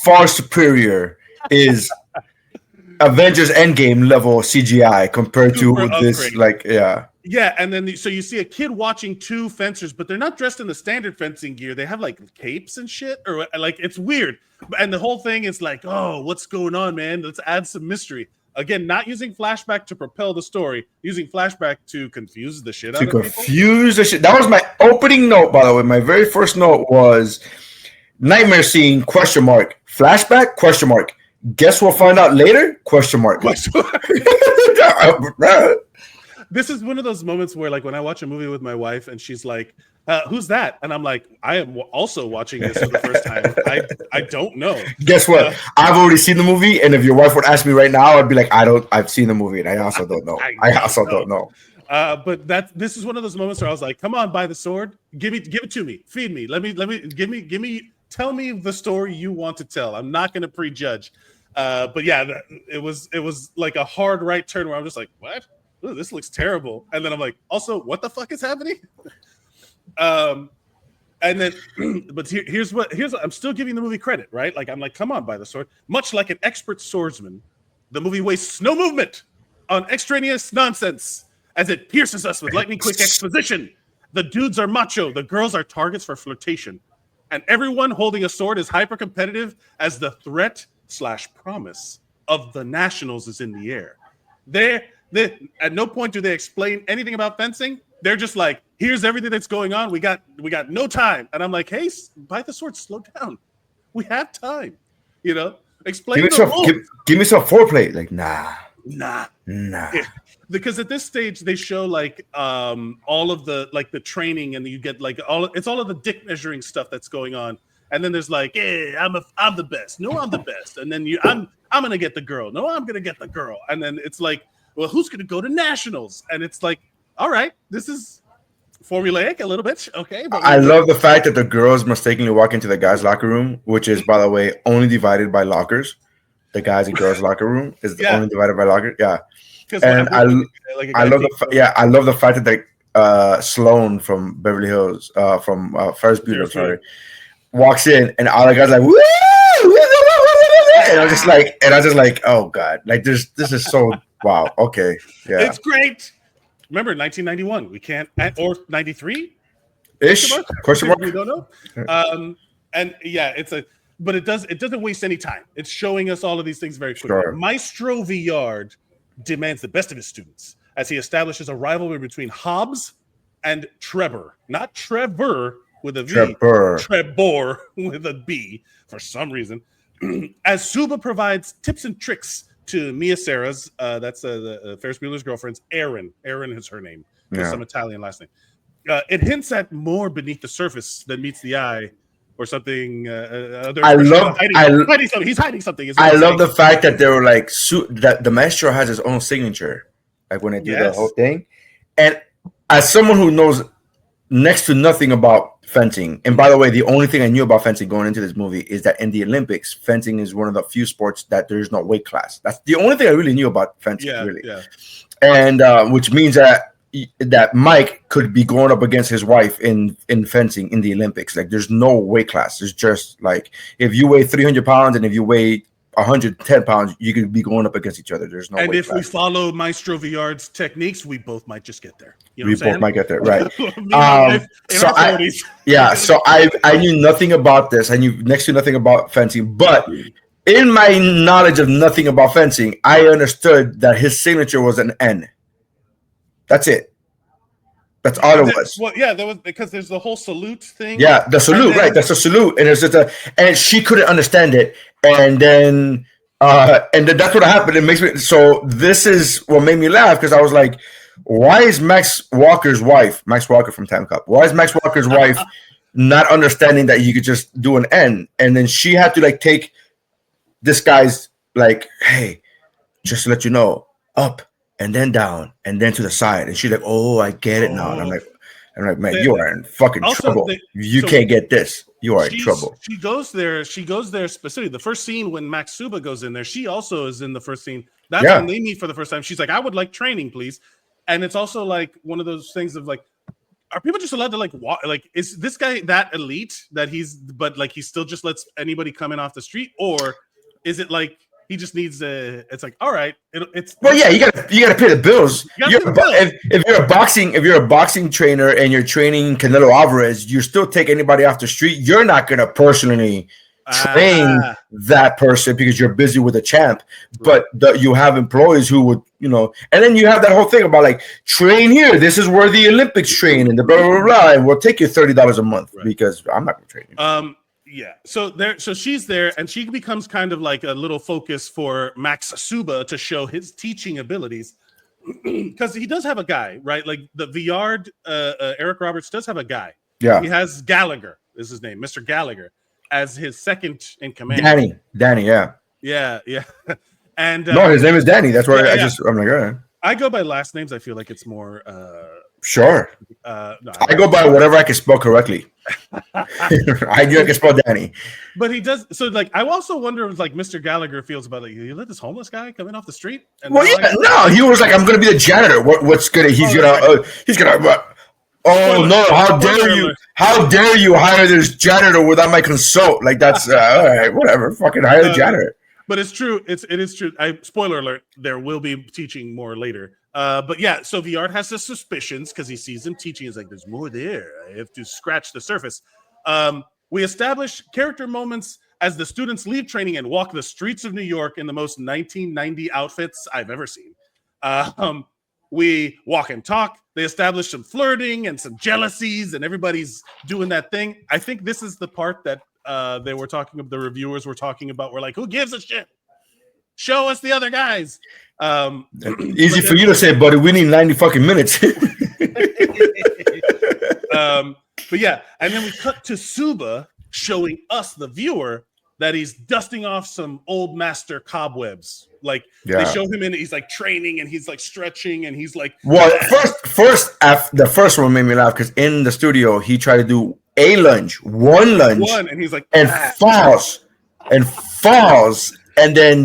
far superior. Is Avengers Endgame level CGI compared to this, Yeah, and then so you see a kid watching two fencers, but they're not dressed in the standard fencing gear. They have like capes and shit, or like it's weird. And the whole thing is like, oh, what's going on, man? Let's add some mystery. Again, not using flashback to propel the story, using flashback to confuse the shit out of people. That was my opening note, by the way. My very first note was nightmare scene, ? Flashback ? Guess we'll find out later? ? This is one of those moments where, like, when I watch a movie with my wife and she's like, who's that? And I'm like, I am also watching this for the first time. I don't know. Guess what? I've already seen the movie, and if your wife would ask me right now, I'd be like, I've seen the movie, and I also don't know. I also don't know. But this is one of those moments where I was like, come on, buy the sword. Give it to me. Feed me. Tell me the story you want to tell. I'm not going to prejudge. But yeah, it was like a hard right turn where I'm just like, what? Ooh, this looks terrible. And then I'm like, also, what the fuck is happening? And then, but here's what I'm still giving the movie credit, right? Like, I'm like, come on, buy the sword. Much like an expert swordsman, the movie wastes no movement on extraneous nonsense as it pierces us with lightning quick exposition. The dudes are macho, the girls are targets for flirtation, and everyone holding a sword is hyper competitive as the threat/promise of the Nationals is in the air. At no point do they explain anything about fencing. They're just like, here's everything that's going on. We got no time. And I'm like, hey, buy the sword, slow down. We have time. Explain the rules. Give me some foreplay. Like, nah. Yeah. Because at this stage they show like all of the like the training, and you get like all of the dick measuring stuff that's going on. And then there's like, yeah, I'm the best. No, I'm the best. And then I'm gonna get the girl. No, I'm gonna get the girl. And then it's like, well, who's going to go to nationals? And it's like, all right, this is formulaic a little bit. Okay. But I love the fact that the girls mistakenly walk into the guys' locker room, which is, by the way, only divided by lockers. The guys and girls' locker room is only divided by lockers. Yeah. And I love the fact that Sloan from Beverly Hills, from Ferris Bueller, walks in, and all the guys are like, woo! And I was just like, oh God, like this is so. Wow. Okay. Yeah. It's great. Remember, 1991. We can't, or 93 ish. Question mark. We don't know. And yeah, but it doesn't waste any time. It's showing us all of these things very quickly. Sure. Maestro Villard demands the best of his students as he establishes a rivalry between Hobbs and Trebor, not Trevor with a V, Trebor with a B for some reason. As Suba provides tips and tricks to Mia Sara's, that's the Ferris Bueller's girlfriend's Erin. Erin is her name. There's some Italian last name. It hints at more beneath the surface than meets the eye, or something. He's hiding something. I love the fact that they were like that the maestro has his own signature, like when they do the whole thing. And as someone who knows next to nothing about fencing, and by the way, the only thing I knew about fencing going into this movie is that in the Olympics, fencing is one of the few sports that there is no weight class. That's the only thing I really knew about fencing, really. Yeah. And which means that Mike could be going up against his wife in fencing in the Olympics. Like, there's no weight class. It's just like if you weigh 300 pounds and if you weigh 110 pounds, you could be going up against each other. There's no. And if we follow Maestro Villard's techniques, we both might just get there. You know we both might get there, right? So I knew nothing about this. I knew next to nothing about fencing, but in my knowledge of nothing about fencing, I understood that his signature was an N. That's it. That's all it was. Well, yeah, there was, because there's the whole salute thing. Yeah, the salute, right? That's a salute, and it's just and she couldn't understand it, and then that's what happened. It makes me so. This is what made me laugh, because I was like, why is Max Walker from Time Cop? Why is Max Walker's wife not understanding that you could just do an N, and then she had to like take this guy's like, hey, just to let you know, up and then down and then to the side. And she's like, oh, I get it now. And I'm like, man, you are in fucking trouble. You can't get this. You are in trouble. She goes there specifically. The first scene when Maxuba goes in there, she also is in the first scene. That's when they meet for the first time. She's like, I would like training, please. And it's also like one of those things of like, are people just allowed to like walk? Like, is this guy that elite that he still just lets anybody come in off the street? Or is it like he just needs it's like, all right, it's well, yeah, you gotta pay the bills. If you're a boxing trainer and you're training Canelo Alvarez, you still take anybody off the street. You're not gonna personally train that person because you're busy with a champ. But you have employees who would, and then you have that whole thing about like train here. This is where the Olympics train and the blah blah blah. And we'll take you $30 a month because I'm not gonna train you. Yeah. So she's there, and she becomes kind of like a little focus for Max Suba to show his teaching abilities, because he does have a guy, right? Like the Viard, Eric Roberts does have a guy. Yeah. He has Gallagher, is his name, Mr. Gallagher, as his second in command. Danny, yeah. Yeah. And no, his name is Danny. That's why I'm like, all right. I go by last names. I feel like it's more. Sure. No, I go by whatever I can spell correctly. I knew I could spell Danny. But he does. So, like, I also wonder if, like, Mr. Gallagher feels about, like, you let this homeless guy come in off the street? And he was like, I'm going to be the janitor. What's good? He's gonna. Oh no! How dare you? How dare you hire this janitor without my consult? Like that's all right. Whatever. Fucking hire the janitor. But it's true. It is true. Spoiler alert. There will be teaching more later. But yeah. So Viard has his suspicions because he sees him teaching. He's like, "There's more there. I have to scratch the surface." We establish character moments as the students leave training and walk the streets of New York in the most 1990 outfits I've ever seen. We walk and talk. They establish some flirting and some jealousies, and everybody's doing that thing. I think this is the part that they were talking about. The reviewers were talking about. We're like, who gives a shit? Show us the other guys. Easy for you to say, buddy. We need 90 fucking minutes. But yeah, and then we cut to Suba showing us, the viewer, that he's dusting off some old master cobwebs. Like they show him in, he's like training and he's like stretching and he's like. Well, the first one made me laugh because in the studio he tried to do one lunge, and he's like falls, and then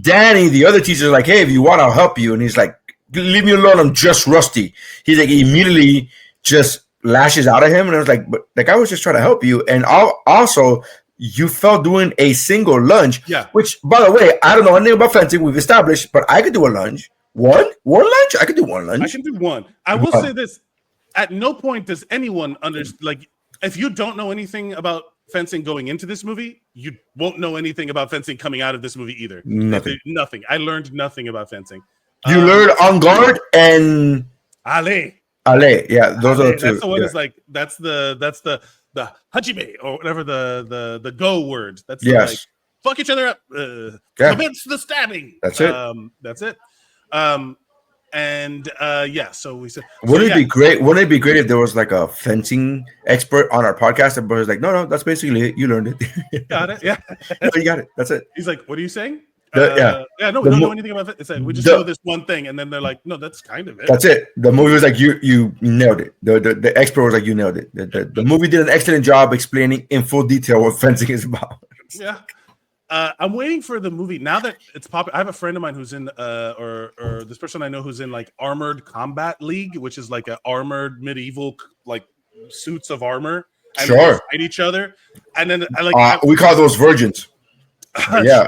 Danny, the other teacher, is like, "Hey, if you want, I'll help you," and he's like, "Leave me alone, I'm just rusty." He's like, he immediately just lashes out at him, and I was like, "But like I was just trying to help you," and also. You fell doing a single lunge, which, by the way, I don't know anything about fencing. We've established, but I could do a lunge. One lunge? I could do one lunge. I can do one. I will say this. At no point does anyone understand, like, if you don't know anything about fencing going into this movie, you won't know anything about fencing coming out of this movie either. Nothing. I learned nothing about fencing. You learned en garde and... Allez. Yeah, those are the two. That's the one that's like, that's the hajime or whatever the go word. That's like fuck each other up. Commence the stabbing. That's it. That's it. So we said, wouldn't it be great? Wouldn't it be great if there was like a fencing expert on our podcast and was like, no, that's basically it. You learned it. Got it. Yeah. No, you got it. That's it. He's like, what are you saying? We don't know anything about it. It's like, we just know this one thing, and then they're like, no, that's kind of it. That's it. The movie was like, you nailed it. The expert was like, you nailed it. The movie did an excellent job explaining in full detail what fencing is about. Yeah. I'm waiting for the movie now that it's popular. I have a friend of mine who's in or this person I know who's in like Armored Combat League, which is like an armored medieval like suits of armor and they fight each other. And then we call those virgins. Yeah.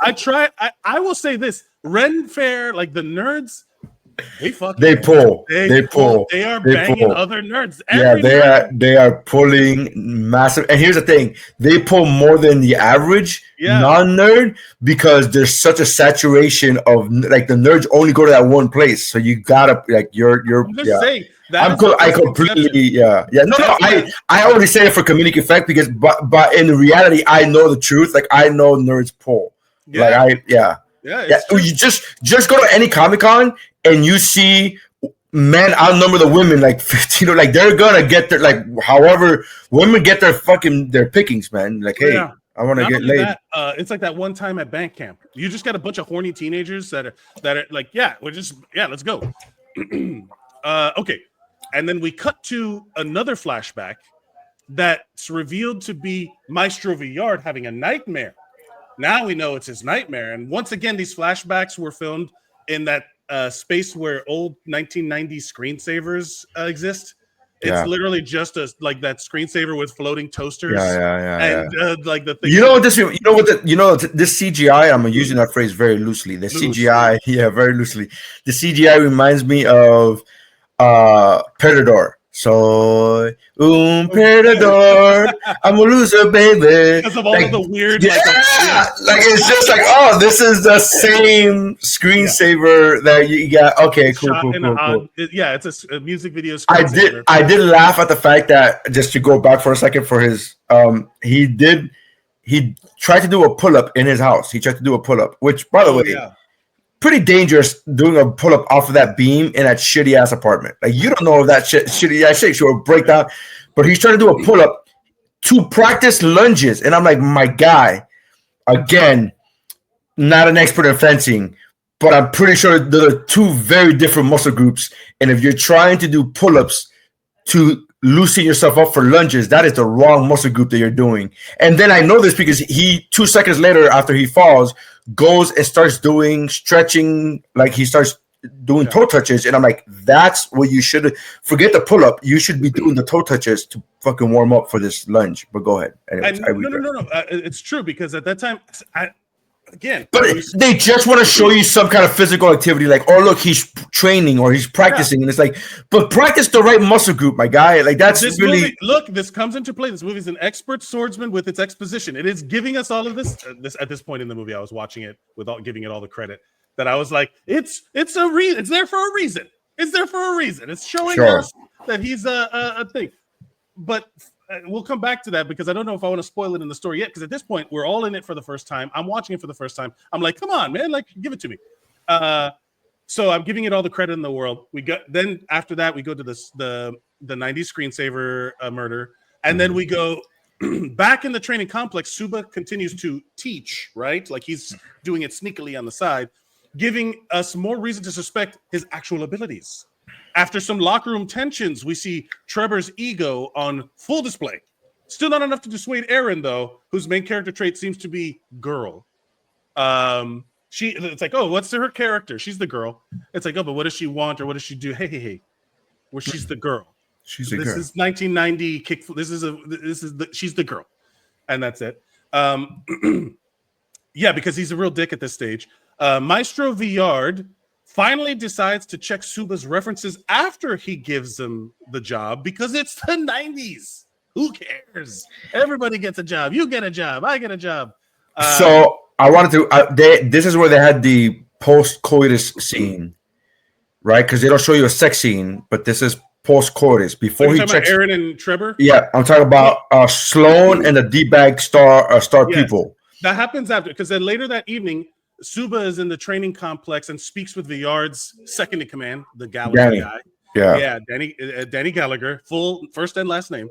I will say this. Ren Fair, like the nerds, they pull. They are banging other nerds. They are pulling massive. And here's the thing: they pull more than the average non-nerd because there's such a saturation of like the nerds only go to that one place. So you gotta like you're. I'm just saying. I completely No. I only say it for comedic effect because, but in reality, I know the truth. Like I know nerds pull. You just go to any Comic-Con and you see men outnumber the women like 15. Like they're gonna get their like however women get their pickings, man. Like hey, I want to get laid. That, it's like that one time at bank camp. You just got a bunch of horny teenagers that are like, let's go. Okay, and then we cut to another flashback that's revealed to be Maestro Villard having a nightmare. Now we know it's his nightmare, and once again, these flashbacks were filmed in that space where old 1990s screensavers exist. It's literally just like that screensaver with floating toasters. Like the thing. This CGI. I'm using that phrase very loosely. The CGI, very loosely. The CGI reminds me of Perdedor. So, Perdedor, I'm a loser, baby. Because of all of the weird, like it's just like, oh, this is the same screensaver that you got. Okay, cool. Yeah, it's a music video. I did laugh at the fact that, just to go back for a second, for his he tried to do a pull-up in his house. He tried to do a pull-up, which, by the way, pretty dangerous doing a pull-up off of that beam in that shitty ass apartment. Like, you don't know if that shitty ass shakes or break down. But he's trying to do a pull-up to practice lunges, and I'm like, my guy, again, not an expert in fencing, but I'm pretty sure there are two very different muscle groups. And if you're trying to do pull-ups to loosen yourself up for lunges, that is the wrong muscle group that you're doing. And then I know this because he 2 seconds later, after he falls, goes and starts doing stretching, like he starts doing toe touches, and I'm like, that's what you should forget the pull up. You should be doing the toe touches to fucking warm up for this lunge. But go ahead. Anyways, no. It's true, because at that time, they just want to show you some kind of physical activity, like, oh look, he's training or he's practicing, and it's like, but practice the right muscle group, my guy. Like, that's this really movie, look. This comes into play. This movie is an expert swordsman with its exposition. It is giving us all of this. At this point in the movie, I was watching it without giving it all the credit. That I was like, it's a reason. It's there for a reason. It's there for a reason. It's showing us that he's a thing. But we'll come back to that, because I don't know if I want to spoil it in the story yet, because at this point we're all in it for the first time. I'm watching it for the first time. I'm like, come on, man, like, give it to me. So I'm giving it all the credit in the world. Then after that we go to the 90s screensaver murder, and then we go back in the training complex. Suba continues to teach, right? Like, he's doing it sneakily on the side, giving us more reason to suspect his actual abilities. After some locker room tensions, we see Trevor's ego on full display. Still not enough to dissuade Erin, though, whose main character trait seems to be girl. It's like, oh, what's her character? She's the girl. It's like, oh, but what does she want, or what does she do? Hey. Well, she's the girl. This is 1990 kick. She's the girl, and that's it. Because he's a real dick at this stage. Maestro Villard finally decides to check Suba's references after he gives him the job, because it's the 90s. Who cares? Everybody gets a job. You get a job. I get a job. So I wanted to. This is where they had the post-coitus scene, right? Because they don't show you a sex scene, but this is post-coitus. Before he checks Erin and Trevor. Yeah, I'm talking about Sloan and the D-bag star people. That happens after, because then later that evening, Suba is in the training complex and speaks with Villard's second in command, the Gallagher guy. Yeah, Danny Gallagher, full first and last name,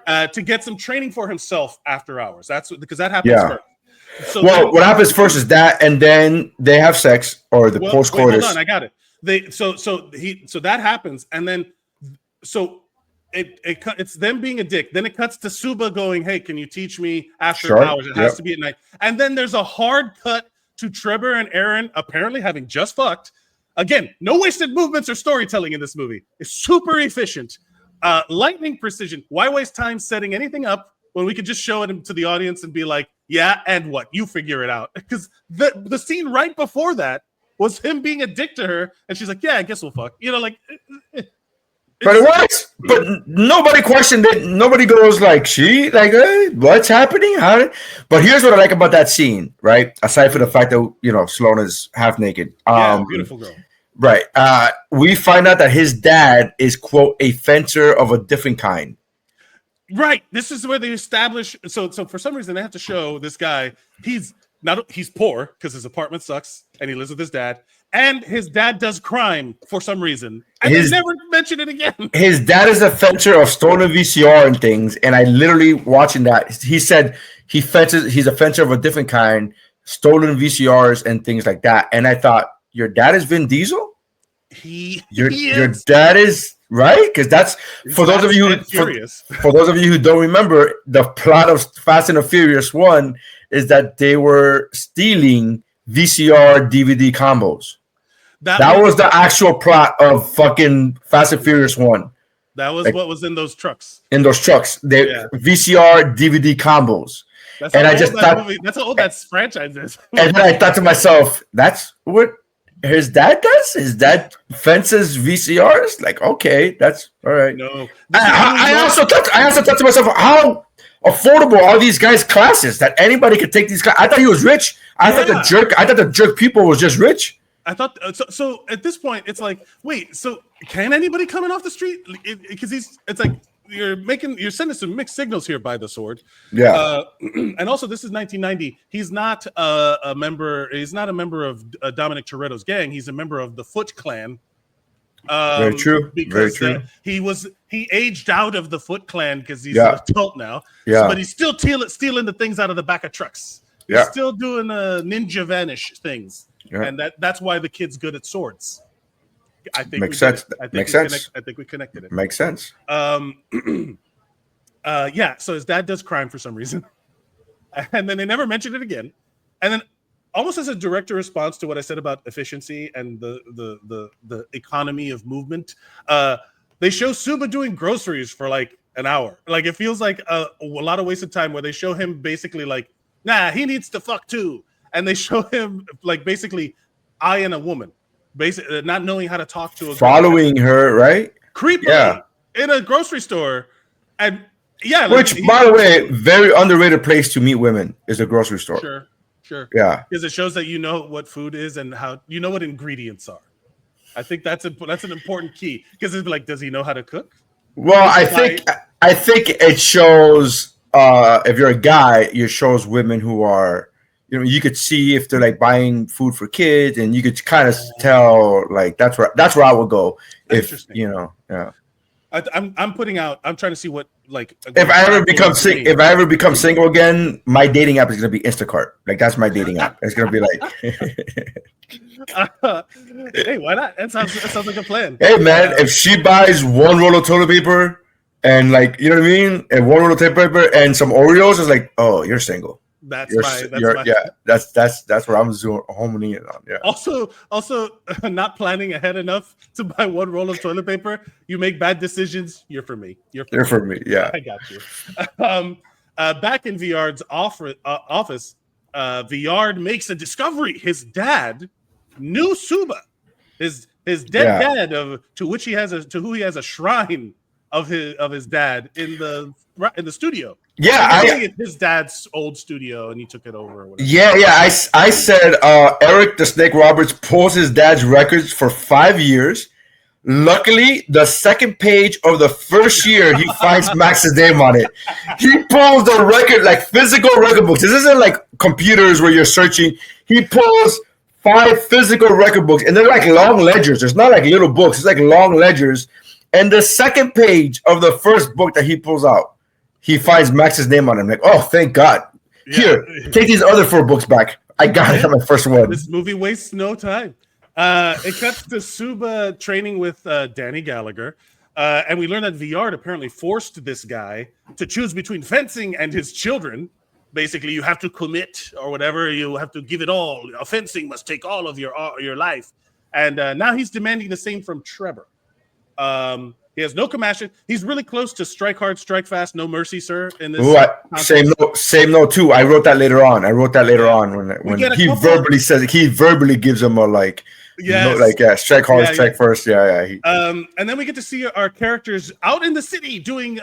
to get some training for himself after hours. That's because that happens first. So what happens first is that, and then they have sex, or the post-coitus. Hold on, I got it. So that happens, and then it's them being a dick. Then it cuts to Suba going, "Hey, can you teach me after hours? It has to be at night." And then there's a hard cut to Trevor and Erin apparently having just fucked. Again, no wasted movements or storytelling in this movie. It's super efficient. Lightning precision. Why waste time setting anything up when we could just show it to the audience and be like, yeah, and what? You figure it out. Because the scene right before that was him being a dick to her, and she's like, yeah, I guess we'll fuck. You know, like... But it works. But nobody questioned it. Nobody goes like, hey, what's happening? But here's what I like about that scene, right? Aside from the fact that, Sloan is half naked. Beautiful girl. Right. We find out that his dad is, quote, a fencer of a different kind. Right. This is where they establish. So for some reason, they have to show this guy. He's he's poor because his apartment sucks and he lives with his dad, and his dad does crime for some reason. And they never mention it again. His dad is a fencer of stolen VCR and things, and I literally watching that. He said he's a fencer of a different kind, stolen VCRs and things like that. And I thought, your dad is Vin Diesel? Your dad is right, because that's for those of you who don't remember, the plot of Fast and the Furious 1 is that they were stealing VCR DVD combos. That was the actual plot of fucking Fast and Furious 1. That was what was in those trucks. VCR DVD combos. That's how old that franchise is. And then I thought to myself, that's what his dad does? His dad fences VCRs? Like, okay, that's all right. No. I also thought to myself, how affordable are these guys' classes that anybody could take these classes? I thought he was rich. I thought the jerk people was just rich. I thought so at this point it's like, wait, so can anybody coming off the street? Because it's like you're sending some mixed signals here by the sword. Yeah. And also this is 1990. He's not a member of Dominic Toretto's gang. He's a member of the Foot Clan. Very true. Because Very true. He aged out of the Foot Clan because he's an adult now. Yeah. But he's still stealing the things out of the back of trucks. He's still doing ninja vanish things. Yeah. And that's why the kid's good at swords. I think makes sense. Makes sense. I think we connected it. Makes sense. Yeah. So his dad does crime for some reason, and then they never mention it again. And then, almost as a direct response to what I said about efficiency and the economy of movement, they show Suba doing groceries for like an hour. Like it feels like a lot of wasted time where they show him basically like, nah, he needs to fuck too. And they show him like basically eyeing a woman, basically not knowing how to talk to a following her, right? Creepily in a grocery store. And which by the way, very underrated place to meet women is a grocery store. Sure. Yeah. Because it shows that you know what food is and how you know what ingredients are. I think that's an important key. Because it's like, does he know how to cook? Well, I think it shows if you're a guy, it shows women who are, you could see if they're like buying food for kids, and you could kind of tell like that's where I would go. If yeah. I'm trying to see what like if I ever become single again, my dating app is gonna be Instacart. Like that's my dating app. It's gonna be like hey, why not? That sounds like a plan. Hey man, if she buys one roll of toilet paper and like you know what I mean, and one roll of toilet paper and some Oreos, it's like, oh, you're single. That's where I'm homing in on. Yeah. Also, not planning ahead enough to buy one roll of toilet paper. You make bad decisions. You're for me. You're for me. Yeah, I got you. Back in Viard's office, Viard makes a discovery. His dad knew Suba, his dead dad, to who he has a shrine of his dad in the studio. Yeah, it's his dad's old studio, and he took it over. Or whatever. Yeah. I said Eric the Snake Roberts pulls his dad's records for 5 years. Luckily, the second page of the first year, he finds Max's name on it. He pulls the record, like physical record books. This isn't like computers where you're searching. He pulls 5 physical record books, and they're like long ledgers. It's not like little books. It's like long ledgers. And the second page of the first book that he pulls out, he finds Max's name on it. I'm like, oh, thank God. Here, take these other 4 books back. I got it on my first one. This movie wastes no time. It cuts to Suba training with Danny Gallagher. And we learn that Viard apparently forced this guy to choose between fencing and his children. Basically, you have to commit or whatever. You have to give it all. Fencing must take all of your life. And now he's demanding the same from Trevor. He has no compassion. He's really close to strike hard, strike fast, no mercy, sir. In this, same note too. I wrote that later on. When he verbally says it, he verbally gives him a like, strike hard, strike first. And then we get to see our characters out in the city doing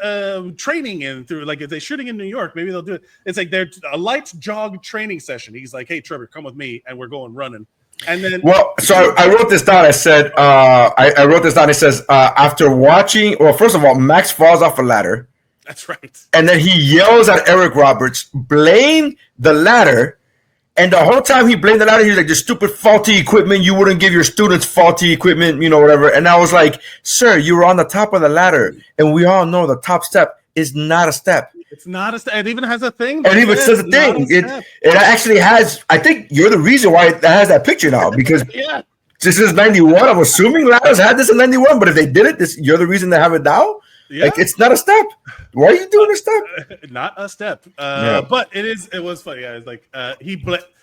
training and through like if they're shooting in New York, maybe they'll do it. It's like they're a light jog training session. He's like, hey Trevor, come with me, and we're going running. And then, so I wrote this down. I said, I wrote this down. It says, after watching, first of all, Max falls off a ladder. That's right. And then he yells at Eric Roberts, blame the ladder. And the whole time he blamed the ladder, he was like, "The stupid faulty equipment. You wouldn't give your students faulty equipment, whatever." And I was like, "Sir, you were on the top of the ladder, and we all know the top step is not a step. It's not a step. It even has a thing. And even says a thing. It actually has. I think you're the reason why it has that picture now because this is 91. I'm assuming ladders had this in 91, but if they did it, you're the reason they have it now. Yeah. Like it's not a step. Why are you doing a step? Not a step. But it was funny. I was like,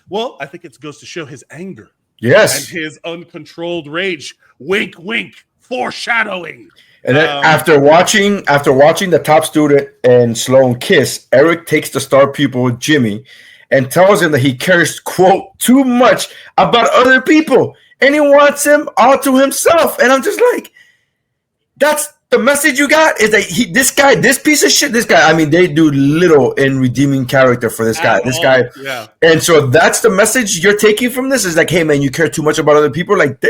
well, I think it goes to show his anger. Yes. And his uncontrolled rage. Wink, wink. Foreshadowing. And then after watching the top student and Sloan kiss, Eric takes the star pupil Jimmy and tells him that he cares, quote, too much about other people and he wants him all to himself. And I'm just like, that's the message you got is that this piece of shit, I mean, they do little in redeeming character for this guy. Yeah. And so that's the message you're taking from this is like, hey man, you care too much about other people. Like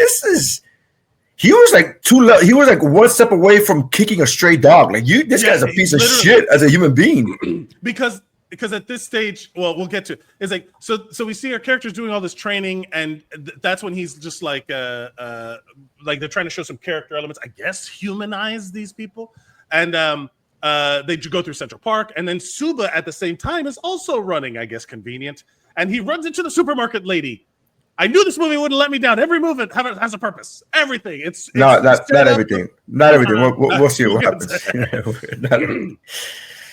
he was like one step away from kicking a stray dog. Like this guy's a piece of shit as a human being. Because at this stage, well, we'll get to it. It's like so we see our characters doing all this training, and that's when he's just like they're trying to show some character elements, I guess, humanize these people, and they go through Central Park, and then Suba at the same time is also running, I guess, convenient, and he runs into the supermarket lady. I knew this movie wouldn't let me down. Every movement has a purpose. Everything. Not everything. Not everything. We'll see what happens.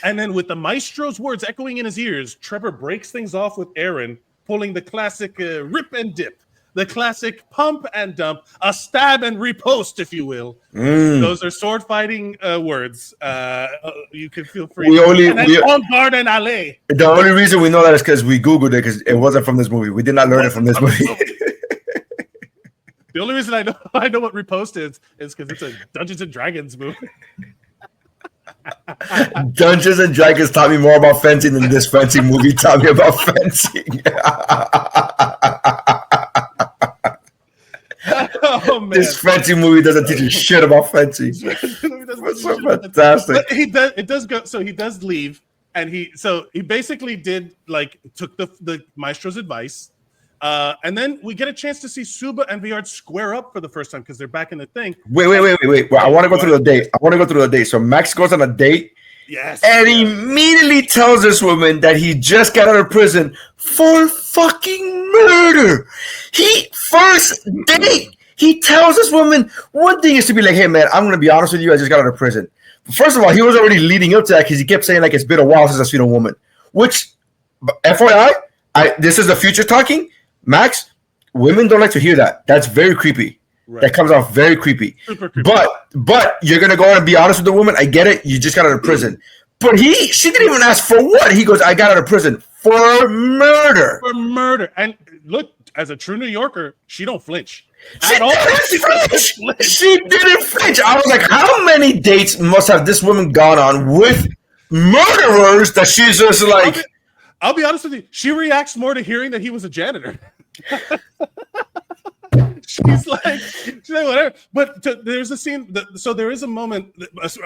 And then with the maestro's words echoing in his ears, Trevor breaks things off with Aaron, pulling the classic rip and dip, the classic pump and dump, a stab and repost, if you will. Those are sword fighting words. You can feel free. On guard and alley. The only reason we know that is because we Googled it because it wasn't from this movie. We did not learn it from this movie. The only reason I know what repost is because it's a Dungeons and Dragons movie. Dungeons and Dragons taught me more about fencing than this fencing movie taught me about fencing. Oh, man. This fencing movie doesn't teach you shit about fencing. It's so fantastic. But it does go. So he does leave, and he basically took the maestro's advice. And then we get a chance to see Suba and Viard square up for the first time because they're back in the thing. Wait. Well, I want to go through the date. So Max goes on a date. Yes. And he immediately tells this woman that he just got out of prison for fucking murder. First date, he tells this woman, one thing is to be like, hey man, I'm going to be honest with you. I just got out of prison. First of all, he was already leading up to that because he kept saying like, it's been a while since I've seen a woman, which FYI, this is the future talking. Max, women don't like to hear that. That's very creepy. Right. That comes off very creepy. Super creepy. But you're gonna go and be honest with the woman. I get it. You just got out of prison. But she didn't even ask for what. He goes, I got out of prison for murder. For murder. And look, as a true New Yorker, she don't flinch. She didn't flinch. I was like, how many dates must have this woman gone on with murderers that she's just like... I'll be honest with you. She reacts more to hearing that he was a janitor. She's like, whatever. But there's a scene. So there is a moment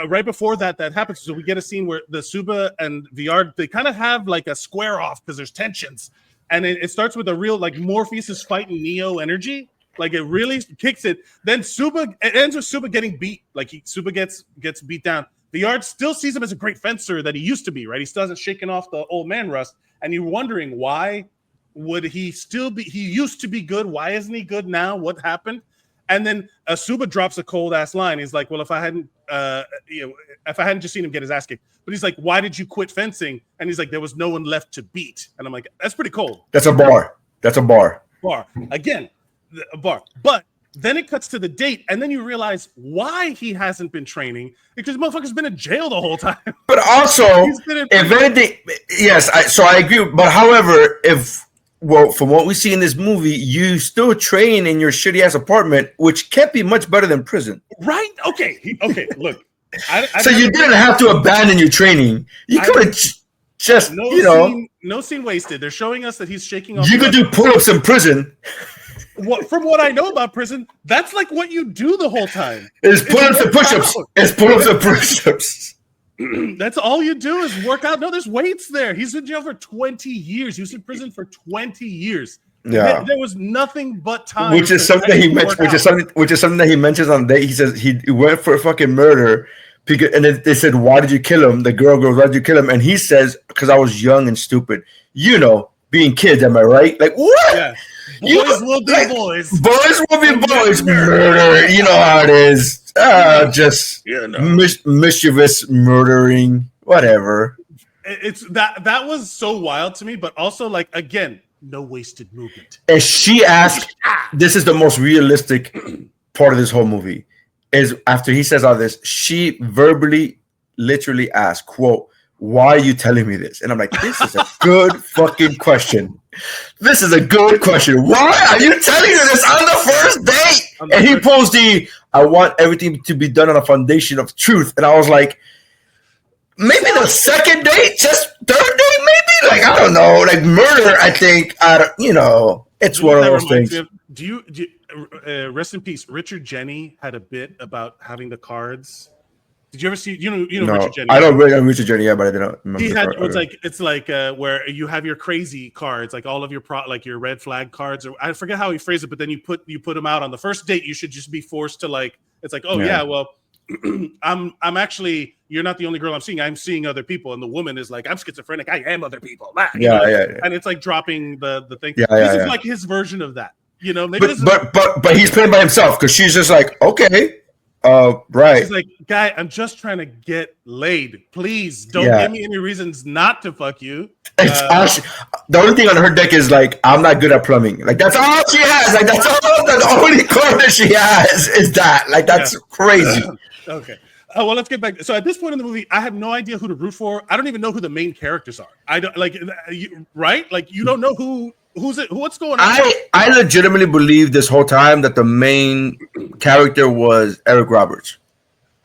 right before that happens. So we get a scene where the Suba and Viard, they kind of have like a square off because there's tensions. And it starts with a real, like, Morpheus is fighting Neo energy. Like, it really kicks it. Then it ends with Suba getting beat. Like, Suba gets beat down. Viard still sees him as a great fencer that he used to be, right? He still hasn't shaken off the old man rust. And you're wondering, why would he still be? He used to be good. Why isn't he good now? What happened? And then Suba drops a cold ass line. He's like, well, if I hadn't just seen him get his ass kicked. But he's like, why did you quit fencing? And he's like, there was no one left to beat. And I'm like, that's pretty cold. That's a bar. Bar. Again, a bar. But then it cuts to the date, and then you realize why he hasn't been training, because the motherfucker's been in jail the whole time. But also, if anything, yes, so I agree. But however, from what we see in this movie, you still train in your shitty ass apartment, which can't be much better than prison. Right? Okay. Look. So you didn't have to abandon your training. You could have just, no scene wasted. They're showing us that he's shaking off. You could do pull-ups in prison. From what I know about prison, that's like what you do the whole time. It's pull-ups and push-ups. It's pull-ups and push-ups. That's all you do is work out. No, there's weights there. He's in jail for 20 years. He was in prison for 20 years. Yeah, there was nothing but time. Which is something that he mentioned. Which is something that he mentions on the day. He says he went for a fucking murder. And then they said, "Why did you kill him?" The girl goes, "Why did you kill him?" And he says, "Because I was young and stupid." You know, being kids. Am I right? Like what? Yeah. Boys will be boys. Boys will be boys. Murder. You know how it is. Just mischievous murdering. Whatever. It's that was so wild to me, but also like again. No wasted movement. And she asked, this is the most realistic part of this whole movie, is after he says all this, she verbally, literally asked, quote, "Why are you telling me this?" And I'm like, this is a good fucking question. This is a good question. Why are you telling me this on the first date? And he posed I want everything to be done on a foundation of truth. And I was like, maybe the second date, just third date, maybe. Like I don't know, like murder. I think it's one of those things. Do you rest in peace? Richard Jeni had a bit about having the cards. Did you ever see? You know no, Richard Jeni. I don't really know Richard Jeni, yeah, but I didn't remember. It's like where you have your crazy cards, like all of your like your red flag cards, or I forget how he phrased it, but then you put them out on the first date. You should just be forced to like. It's like, oh yeah well. I'm actually, you're not the only girl I'm seeing other people, and the woman is like, I'm schizophrenic, I am other people. Yeah. And it's like dropping the thing. This is like his version of that. Maybe but he's playing by himself because she's just like, okay, right. She's like, guy, I'm just trying to get laid. Please don't give me any reasons not to fuck you. The only thing on her deck is like, I'm not good at plumbing. Like that's all she has. Like that's all the only card that she has is that. Like that's crazy. Okay. Well, let's get back. So at this point in the movie, I have no idea who to root for. I don't even know who the main characters are. I don't right? Like you don't know who's it. What's going on? I legitimately believe this whole time that the main character was Eric Roberts,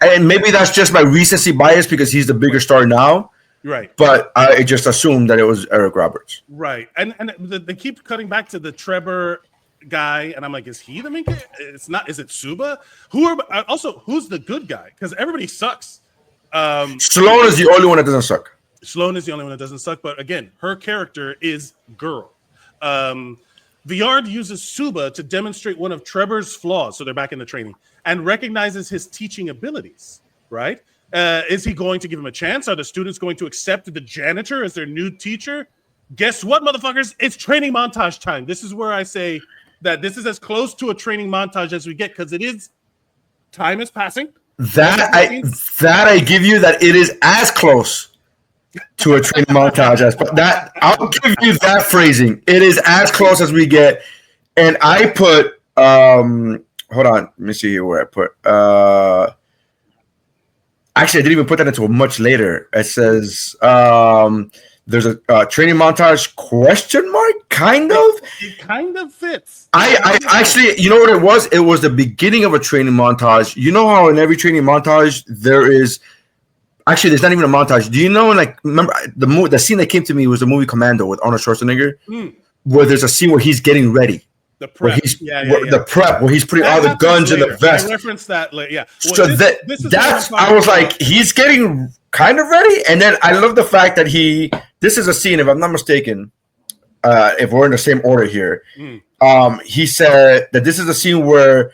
and maybe that's just my recency bias because he's the bigger star now. Right. But I just assumed that it was Eric Roberts. Right. And they keep cutting back to the Trevor guy, and I'm like, is he the main guy? It's not. Is it Suba? Who's the good guy? Because everybody sucks. Sloane is the only one that doesn't suck. Sloane is the only one that doesn't suck. But again, her character is girl. Viard uses Suba to demonstrate one of Trevor's flaws. So they're back in the training and recognizes his teaching abilities. Right? Is he going to give him a chance? Are the students going to accept the janitor as their new teacher? Guess what, motherfuckers? It's training montage time. This is where I say that this is as close to a training montage as we get because it is. Time is passing. That I give you that it is as close to a training montage as that. I'll give you that phrasing. It is as close as we get. And I put hold on, let me see here where I put actually I didn't even put that until much later. It says there's a training montage question mark, kind of. It kind of fits. I actually, you know what it was? It was the beginning of a training montage. You know how in every training montage there's not even a montage. Do you know? Like, remember the scene that came to me was the movie Commando with Arnold Schwarzenegger, where there's a scene where he's getting ready. The prep, the prep where he's putting all the guns in the vest. I referenced that, Well, so that's I was like, he's getting kind of ready, and then I love the fact that this is a scene, if I'm not mistaken, if we're in the same order here, he said that this is a scene where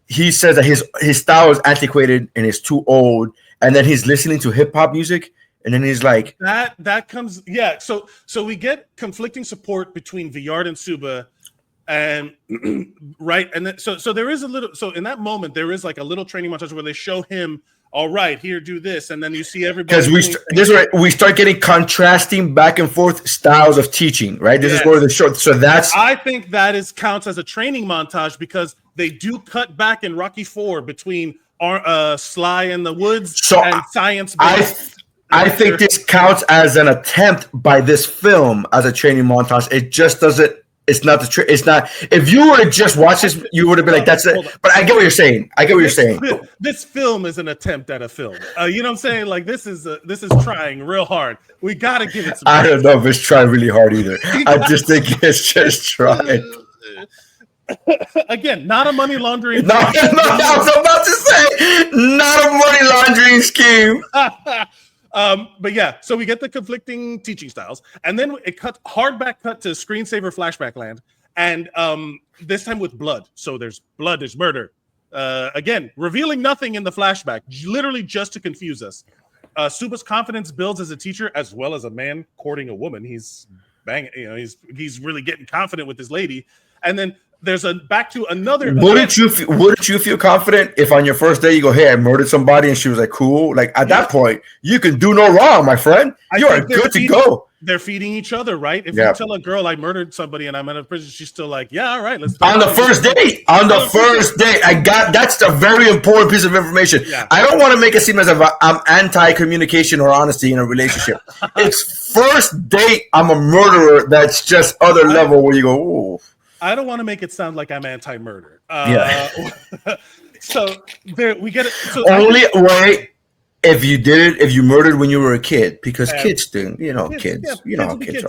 he says that his style is antiquated and is too old, and then he's listening to hip hop music. And then he's like, that comes, So we get conflicting support between Viard and Suba. And right, and then so there is a little. So in that moment, there is like a little training montage where they show him. All right, here, do this, and then you see everybody. Because we start getting contrasting back and forth styles of teaching. Right, this is where the show. So I think that counts as a training montage because they do cut back in Rocky IV between Sly in the Woods and Science. I think this counts as an attempt by this film as a training montage. It just doesn't. It's not it's not. If you were to just watch this, you would have been like, "That's it." But I get what you're saying. This film is an attempt at a film. You know what I'm saying? Like this is trying real hard. We got to give it some. I don't know if it's trying really hard either. I just think it's just trying. Again, not a money laundering. No, I was about to say, not a money laundering scheme. But yeah, so we get the conflicting teaching styles, and then it cut hardback cut to screensaver flashback land, and this time with blood. So there's blood, there's murder. Again, revealing nothing in the flashback, literally just to confuse us. Suba's confidence builds as a teacher as well as a man courting a woman. He's banging, he's really getting confident with his lady, and then there's back to another. Wouldn't you feel confident if on your first day you go, "Hey, I murdered somebody," and she was like, "Cool"? Like at that point, you can do no wrong, my friend. You are good to go. They're feeding each other, right? If you tell a girl I murdered somebody and I'm in a prison, she's still like, "Yeah, all right, let's." On the first day, that's a very important piece of information. Yeah. I don't want to make it seem as if I'm anti-communication or honesty in a relationship. It's first date. I'm a murderer. That's just other level where you go, "Ooh." I don't want to make it sound like I'm anti-murder. So there we get it. So only way if you murdered when you were a kid, because kids do, kids. Yeah, you know how kids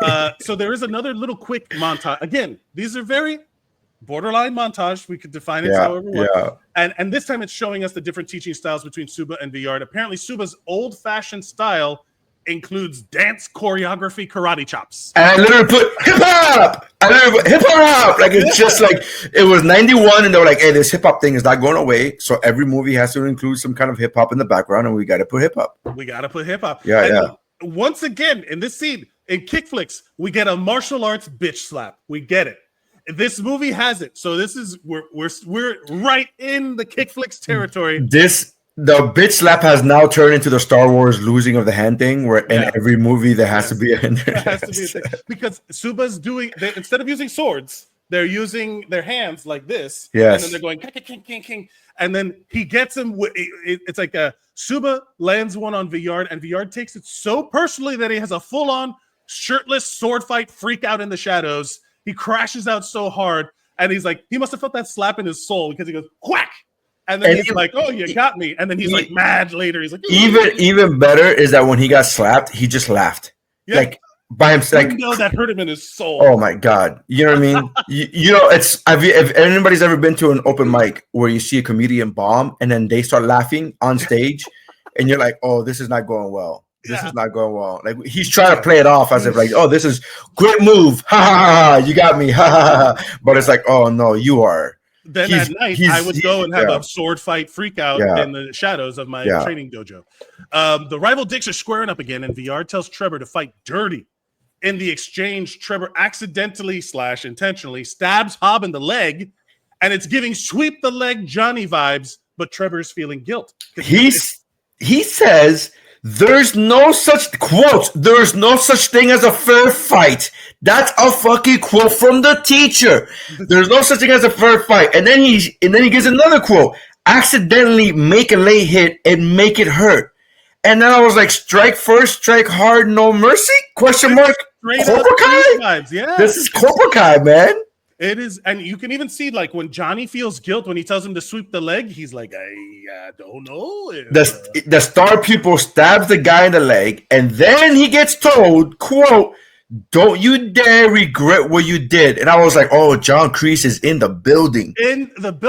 are. So there is another little quick montage. Again, these are very borderline montage. We could define it however we want. And this time it's showing us the different teaching styles between Suba and Villard. Apparently, Suba's old-fashioned style includes dance choreography, karate chops. And I literally put hip hop. Like it's just like it was 91, and they were like, "Hey, this hip hop thing is not going away." So every movie has to include some kind of hip hop in the background, and we got to put hip hop. Once again, in this scene in Kickflix, we get a martial arts bitch slap. We get it. This movie has it. So this is we're right in the Kickflix territory. The bitch slap has now turned into the Star Wars losing of the hand thing, where in every movie there has to be a hand. There has to be a thing. Because Suba's instead of using swords, they're using their hands like this. Yes. And then they're going king, king, king. And then he gets him. It's like Suba lands one on Villard, and Villard takes it so personally that he has a full-on shirtless sword fight freak out in the shadows. He crashes out so hard, and he's like, he must have felt that slap in his soul because he goes, whack! And then he's like, "Oh, you got me!" And then he's like mad later. He's like, even better is that when he got slapped, he just laughed, like by himself. Like, that hurt him in his soul. Oh my god! You know what I mean? It's if anybody's ever been to an open mic where you see a comedian bomb and then they start laughing on stage, and you're like, "Oh, this is not going well. This is not going well." Like he's trying to play it off as if like, "Oh, this is great move, ha ha ha! You got me, ha ha ha!" But it's like, "Oh no, you are." Then at night, I would go and have a sword fight freak out in the shadows of my training dojo. The rival dicks are squaring up again, and Villard tells Trevor to fight dirty. In the exchange, Trevor accidentally / intentionally stabs Hobb in the leg, and it's giving sweep the leg Johnny vibes, but Trevor's feeling guilt. He says, "There's no such thing as a fair fight." That's a fucking quote from the teacher. There's no such thing as a fair fight. And then he gives another quote: "Accidentally make a late hit and make it hurt." And then I was like, "Strike first, strike hard, no mercy?" Question mark. Cobra Kai? Yeah. This is Cobra Kai, man. It is, and you can even see like when Johnny feels guilt when he tells him to sweep the leg, he's like, "I don't know." The star pupil stabs the guy in the leg, and then he gets told, quote, "Don't you dare regret what you did." And I was like, "Oh, John Kreese is in the building."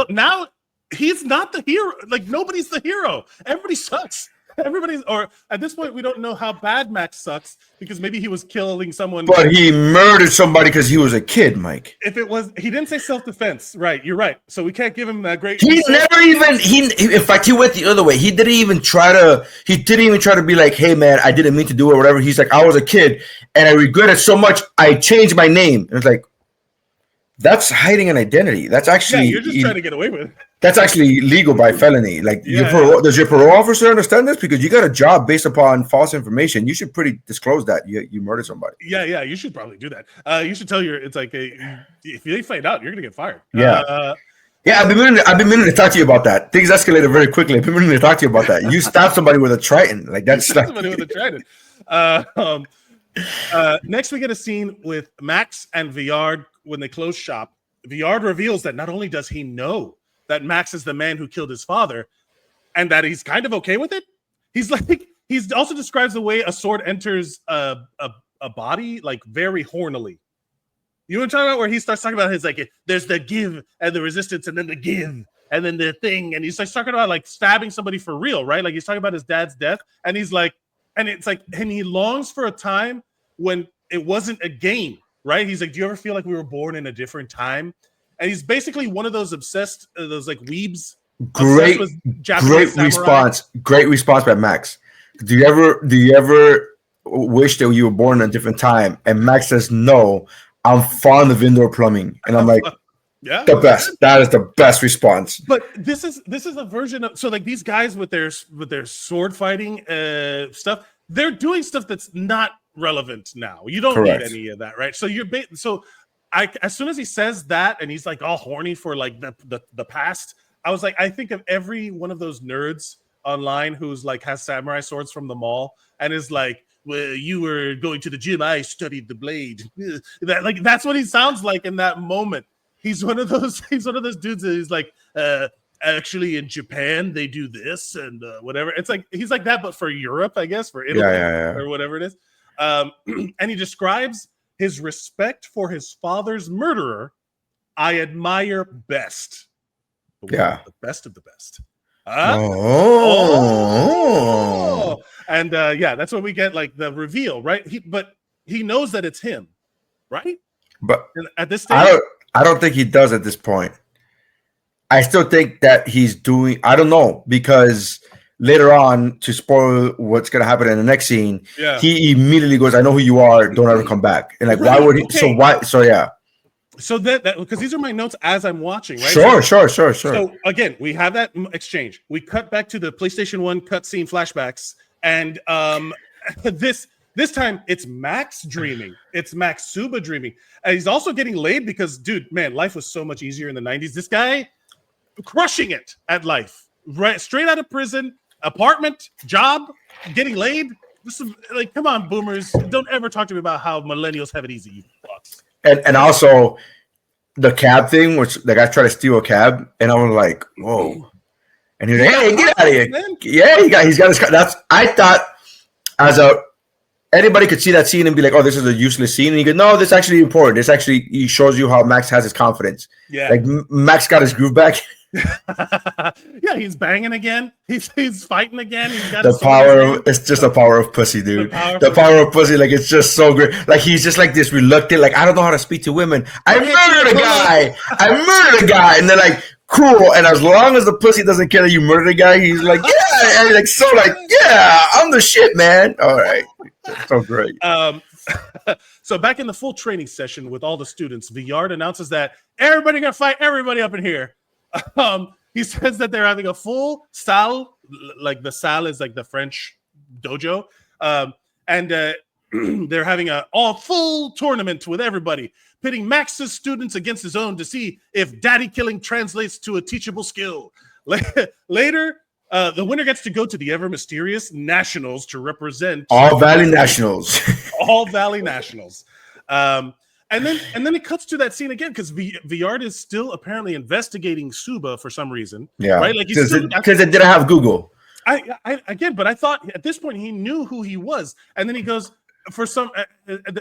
Now he's not the hero. Like nobody's the hero. Everybody sucks. Or at this point, we don't know how bad Max sucks because maybe he was killing someone. But he murdered somebody because he was a kid, Mike. He didn't say self-defense, right? You're right. So we can't give him that great. In fact, he went the other way. He didn't even try to be like, "Hey, man, I didn't mean to do it," or whatever. He's like, "I was a kid and I regret it so much. I changed my name." And it's like, that's hiding an identity. That's actually you're just trying to get away with it. That's actually legal by felony. Like, does your parole officer understand this? Because you got a job based upon false information. You should disclose that you murdered somebody. Yeah, you should probably do that. You should tell it's like if they find out, you're gonna get fired. Yeah. I've been meaning to talk to you about that. Things escalated very quickly. I've been meaning to talk to you about that. You stabbed somebody with a Triton. Like that's somebody with a Triton. Next, we get a scene with Max and Villard when they close shop. Villard reveals that not only does he know that Max is the man who killed his father, and that he's kind of okay with it. He's also describes the way a sword enters a body like very hornily. You know what I'm talking about? Where he starts talking about his like, there's the give and the resistance, and then the give. and then the thing, and he's like talking about like stabbing somebody for real, right? Like he's talking about his dad's death, and he's like, and it's like, and he longs for a time when it wasn't a game, right? He's like, do you ever feel like we were born in a different time? And he's basically one of those obsessed, those like weebs. Great response. Great response by Max. Do you ever wish that you were born in a different time? And Max says, no, I'm fond of indoor plumbing. And I'm like, yeah, the best. That is the best response. But this is a version of, so like these guys with their sword fighting stuff, they're doing stuff that's not relevant now. You don't need any of that, right? So as soon as he says that and he's like all horny for like the past, I was like, I think of every one of those nerds online who's like has samurai swords from the mall and is like, well, you were going to the gym, I studied the blade. That's what he sounds like in that moment. He's one of those dudes that he's like, actually in Japan they do this and whatever. It's like he's like that, but for Europe, I guess, for Italy or whatever it is. And he describes his respect for his father's murderer. I admire best. The best of the best. And that's when we get like the reveal, right? But he knows that it's him, right? But and at this stage, I don't think he does at this point. I still think that he's doing. I don't know, because later on, to spoil what's going to happen in the next scene, he immediately goes, "I know who you are. Don't ever come back." And like, why would he? Okay. So why? So yeah. So that because these are my notes as I'm watching, right? Sure. So again, we have that exchange. We cut back to the PlayStation 1 cutscene flashbacks, and this time it's Max dreaming. It's Max Suba dreaming, and he's also getting laid because, dude, man, life was so much easier in the 90s. This guy crushing it at life, right? Straight out of prison, apartment, job, getting laid. This is like, come on, boomers! Don't ever talk to me about how millennials have it easy, you fucks. And also the cab thing, which the guy tried to steal a cab, and I was like, whoa. And he's like, hey, get out of here. Man. Yeah, he's got his car. I thought anybody could see that scene and be like, oh, this is a useless scene. And he goes, no, this is actually important. This actually he shows you how Max has his confidence. Yeah. Like Max got his groove back. Yeah, he's banging again. He's fighting again. He's got the power. It's just the power of pussy, dude. The power of pussy. Like, it's just so great. Like, he's just like this reluctant. Like, I don't know how to speak to women. I murdered a guy, and they're like, cool. And as long as the pussy doesn't care that you murdered a guy, he's like, yeah. And like, so like, yeah, I'm the shit, man. All right, that's so great. So back in the full training session with all the students, Villard announces that everybody gonna fight everybody up in here. He says that they're having a full salle, like the salle is like the French dojo, and they're having a all full tournament with everybody, pitting Max's students against his own to see if daddy killing translates to a teachable skill. Later, the winner gets to go to the ever mysterious nationals to represent all Valley Nationals. All Valley Nationals. And then it cuts to that scene again because Villard is still apparently investigating Suba for some reason. Yeah, right. Like because it didn't have Google. But I thought at this point he knew who he was, and then he goes for some.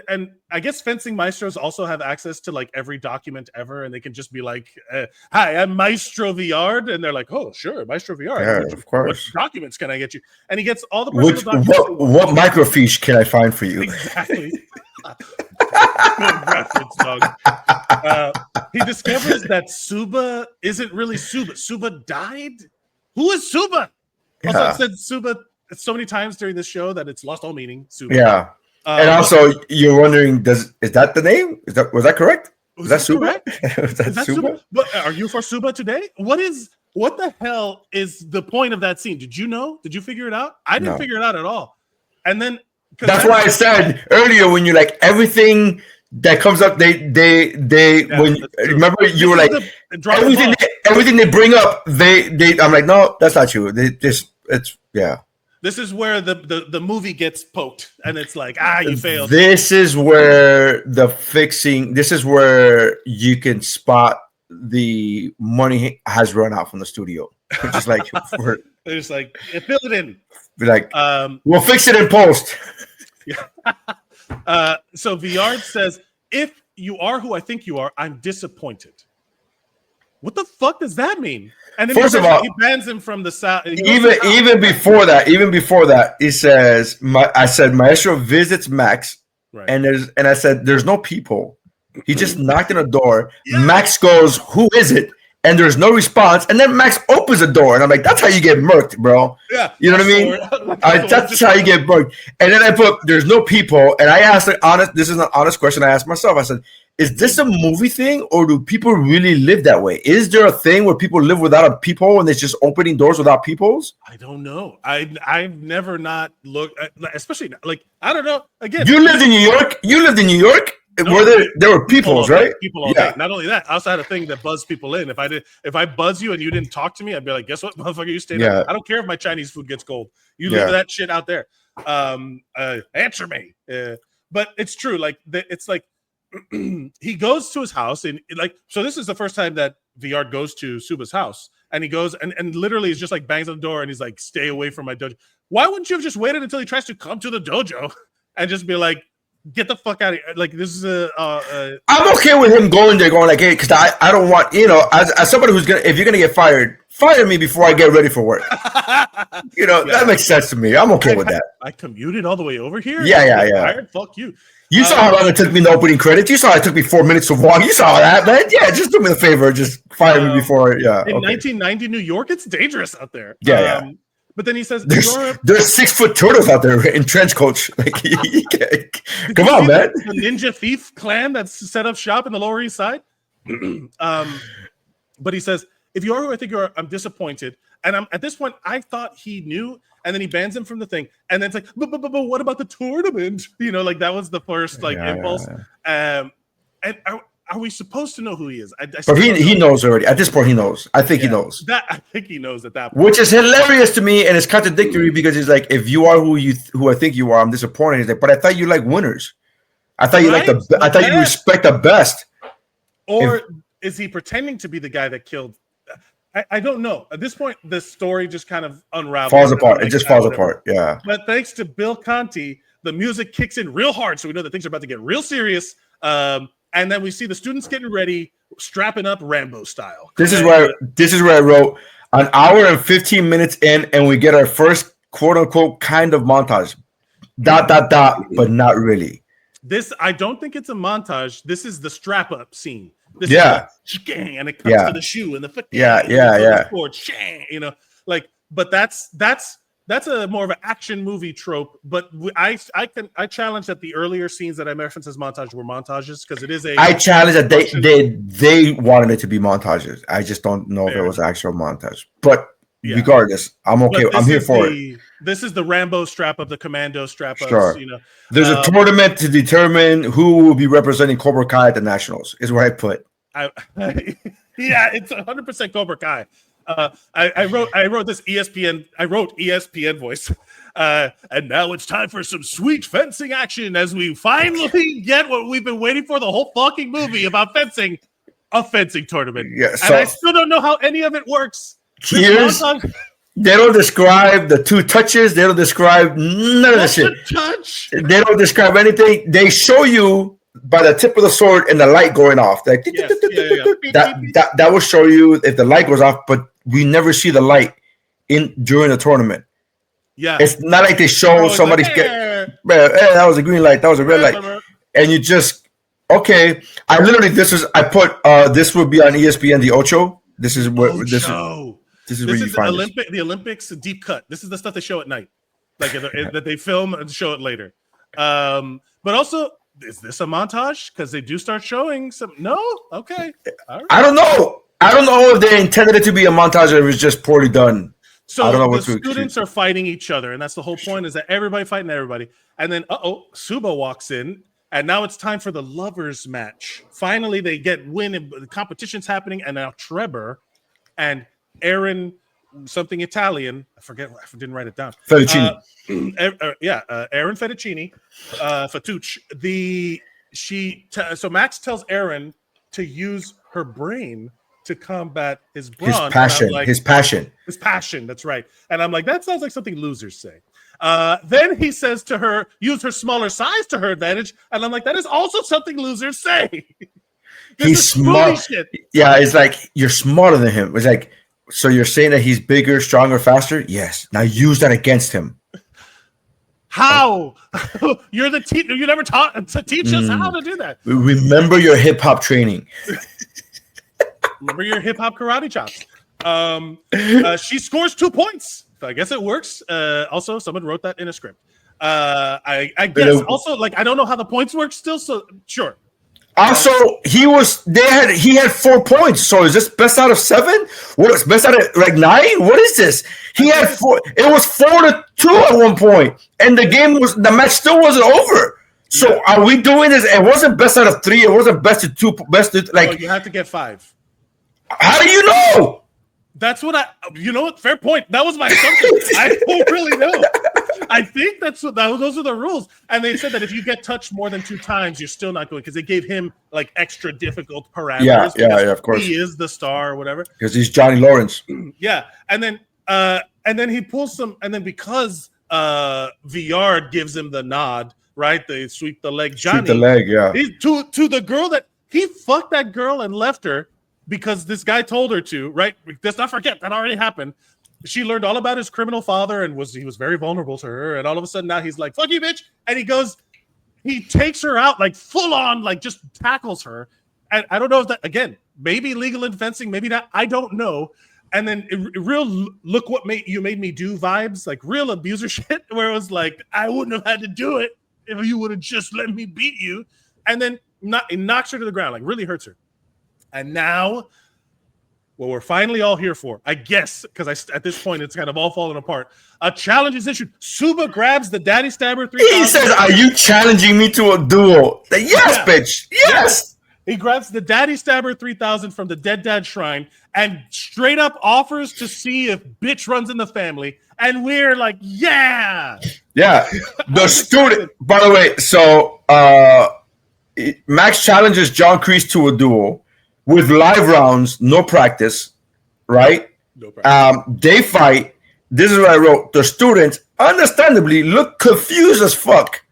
And I guess fencing maestros also have access to like every document ever, and they can just be like, "Hi, I'm Maestro Villard," and they're like, "Oh, sure, Maestro Villard. Yeah, of course. What documents can I get you?" And he gets all the documents. What microfiche can I find for you? Exactly. Good reference, dog. He discovers that Suba isn't really Suba. Suba died? Who is Suba? Yeah. Also, I've said Suba so many times during this show that it's lost all meaning. Suba. Yeah. And also, you're wondering, is that the name? Was that correct? Was that Suba? Is that Suba? But are you for Suba today? What the hell is the point of that scene? Did you know? Did you figure it out? I didn't figure it out at all. And then that's why I said earlier when you like everything that comes up, remember you were like everything they bring up, I'm like, no, that's not true. This is where the movie gets poked, and it's like, you failed. This is where this is where you can spot the money has run out from the studio. Just like they're just like, fill it in. Be like, we'll fix it in post. So Villard says, if you are who I think you are, I'm disappointed. What the fuck does that mean? And then First of all, he bans him from the south. Even before that, he says, I said Maestro visits Max, right. and I said there's no people. He just knocked on a door. Yeah. Max goes, "Who is it?" And there's no response. And then Max opens the door, and I'm like, "That's how you get murked, bro." Yeah, you know what I mean? That's how you get murked. And then I put, "There's no people," and I asked this is an honest question. I asked myself. I said, is this a movie thing, or do people really live that way? Is there a thing where people live without a peephole and it's just opening doors without peepholes? I don't know. I've never not looked, especially like I don't know. Again, you lived in New York. No, where there were peepholes, right? People all day. Not only that, I also had a thing that buzzed people in. If I buzz you and you didn't talk to me, I'd be like, guess what, motherfucker, you stayed up. I don't care if my Chinese food gets cold. You leave that shit out there. Answer me. But it's true. Like it's like. He goes to his house and so this is the first time that VR goes to Suba's house, and he goes and literally is just like bangs on the door and he's like, stay away from my dojo. Why wouldn't you have just waited until he tries to come to the dojo and just be like, get the fuck out of here? Like, this is I'm okay with him going there going like, hey, because I don't want, as somebody who's gonna, if you're gonna get fired, fire me before I get ready for work. That makes sense to me. I'm okay with that. I commuted all the way over here. Yeah. Fired? Fuck you. You saw how long it took me in the opening credits. You saw it took me 4 minutes to walk. You saw that, man. Yeah, just do me the favor. Just fire me before. Yeah. In 1990 New York, it's dangerous out there. Yeah. But then he says, "There's 6-foot turtles out there in trench coats." Like, come on, man. The Ninja Thief clan that's set up shop in the Lower East Side. But he says, "If you are who I think you are, I'm disappointed." And at this point, I thought he knew, and then he bans him from the thing. And then it's like, but what about the tournament? Like that was the first impulse. And are we supposed to know who he is? But he knows already. At this point, he knows. I think he knows. I think he knows at that point. Which is hilarious to me, and it's contradictory because he's like, if you are who I think you are, I'm disappointed. He's like, but I thought you like winners. I thought you like I thought you respect the best. Or is he pretending to be the guy that killed? I don't know. At this point, the story just kind of unravels. Falls apart. It just falls apart. Yeah. But thanks to Bill Conti, the music kicks in real hard, so we know that things are about to get real serious. And then we see the students getting ready, strapping up Rambo style. This is where I wrote an hour and 15 minutes in, and we get our first quote unquote kind of montage. ... But not really. This, I don't think it's a montage. This is the strap up scene. This is and it comes to the shoe and the foot. But that's a more of an action movie trope. But I challenge that the earlier scenes that I referenced as montage were montages because it is a. I challenge that they wanted it to be montages. I just don't know if it was actual montage. But regardless, I'm okay. I'm here for it. This is the Rambo strap up, the Commando strap up. Sure. There's a tournament to determine who will be representing Cobra Kai at the Nationals. Is where I put. It's 100% Cobra Kai. I wrote this ESPN. I wrote ESPN voice. And now it's time for some sweet fencing action as we finally get what we've been waiting for the whole fucking movie about fencing, a fencing tournament. Yeah, and I still don't know how any of it works. They don't describe the 2 touches. They don't describe none of the shit. Touch? They don't describe anything. They show you by the tip of the sword and the light going off. Like, that will show you if the light goes off, but we never see the light during the tournament. Yeah, it's not like they show somebody that was a green light, that was a red light, and you just okay. I put this would be on ESPN the Ocho. This is where this is where you find the Olympics deep cut. This is the stuff they show at night, like that they film and show it later. But also, is this a montage? Because they do start showing some. No, okay. All right. I don't know. If they intended it to be a montage or it was just poorly done. So I don't know the students are fighting each other, and that's the whole point: is that everybody fighting everybody. And then, Suba walks in, and now it's time for the lovers' match. Finally, they get win, and the competition's happening, and now Trevor and Aaron, something Italian. I didn't write it down. Fettuccine. Aaron Fettuccine. Fettucci. So Max tells Aaron to use her brain to combat his brawn. His passion. That's right. And I'm like, that sounds like something losers say. Then he says to her, use her smaller size to her advantage. And I'm like, that is also something losers say. He's smart. Shit. Yeah, it's like you're smarter than him. It's like, so you're saying that he's bigger, stronger, faster? Yes. Now use that against him. How? You're the teacher. You never taught to teach us how to do that. Remember your hip hop training. Remember your hip hop karate chops. She scores 2 points. So I guess it works. Also, someone wrote that in a script. I guess also, like, I don't know how the points work still. So sure. Also, he had 4 points. So is this best out of 7? What is best out of like 9? What is this? He had 4. It was 4-2 at one point, and the match still wasn't over. So are we doing this? It wasn't best out of 3. It wasn't best of 2. Like you have to get 5. How do you know? That's what you know what? Fair point. That was my assumption. I don't really know. I think those are the rules. And they said that if you get touched more than 2 times, you're still not going, because they gave him like extra difficult parameters. Yeah, of course. He is the star or whatever. Because he's Johnny Lawrence. Yeah. And then he pulls some, and then because Viard gives him the nod, right? They sweep the leg. Johnny, sweep the leg, yeah. To the girl that he fucked that girl and left her because this guy told her to, right? Let's not forget that already happened. She learned all about his criminal father and he was very vulnerable to her. And all of a sudden now he's like, fuck you, bitch. And he takes her out like full on, like just tackles her. And I don't know if that, again, maybe legal in fencing, maybe not. I don't know. And then real look what you made me do vibes, like real abuser shit, where it was like, I wouldn't have had to do it if you would have just let me beat you. And then it knocks her to the ground, like really hurts her. And now, what we're finally all here for, I guess, because at this point it's kind of all falling apart. A challenge is issued. Suba grabs the Daddy Stabber 3000. He says, "Are you challenging me to a duel?" Yes, bitch. Yes. He grabs the Daddy Stabber 3000 from the Dead Dad Shrine and straight up offers to see if bitch runs in the family. And we're like, yeah. Yeah. The student, by the way, so Max challenges John Kreese to a duel with live rounds, no practice, right? No practice. They fight. This is what I wrote. The students, understandably, look confused as fuck.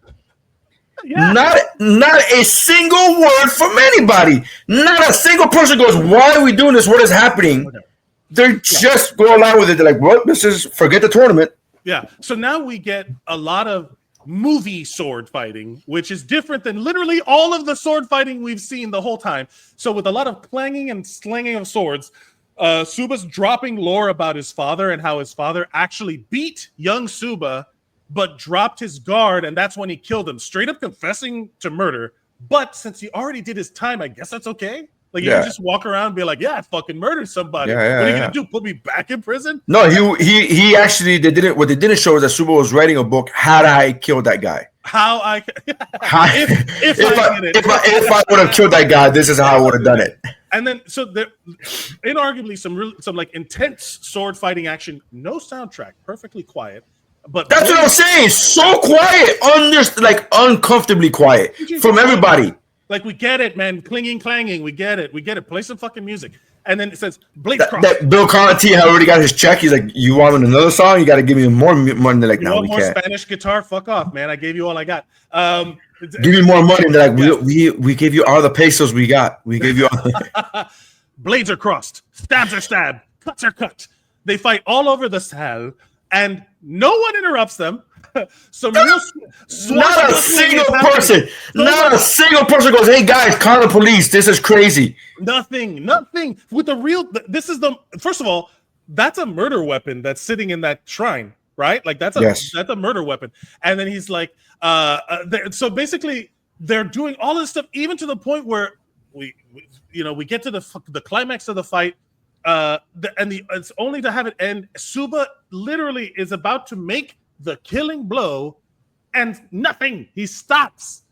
Yeah. Not a single word from anybody. Not a single person goes, "Why are we doing this? What is happening?" Okay. They just go along with it. They're like, "Well, forget the tournament." Yeah. So now we get a lot of movie sword fighting, which is different than literally all of the sword fighting we've seen the whole time. So with a lot of clanging and slinging of swords, Suba's dropping lore about his father and how his father actually beat young Suba, but dropped his guard, and that's when he killed him, straight up confessing to murder. But since he already did his time, I guess that's okay. Like, you can just walk around and be like, "Yeah, I fucking murdered somebody." What are you gonna do? Put me back in prison? No, he actually what they didn't show is that Suba was writing a book. Had I killed that guy? If I would have killed that guy, this is how I would have done it. And then, so there, inarguably, some like intense sword fighting action. No soundtrack, perfectly quiet. But that's what I'm saying. So quiet, uncomfortably quiet from everybody. Like, we get it, man. Clinging, clanging. We get it. Play some fucking music. And then it says, Blade Cross. That Bill Conti had already got his check. He's like, "You want another song? You got to give me more money." They're like, "No, we can't." Spanish guitar? Fuck off, man. I gave you all I got. Give me more money. And they're like, we gave you all the pesos we got. We gave you all. Blades are crossed. Stabs are stabbed. Cuts are cut. They fight all over the cell, and no one interrupts them. Not a single person goes, "Hey guys, call the police. This is crazy." Nothing. With the real, this is the first of all, that's a murder weapon that's sitting in that shrine, right? Like that's a murder weapon. And then he's like, so basically, they're doing all this stuff, even to the point where we get to the climax of the fight. It's only to have it end. Suba literally is about to make the killing blow, and nothing. He stops,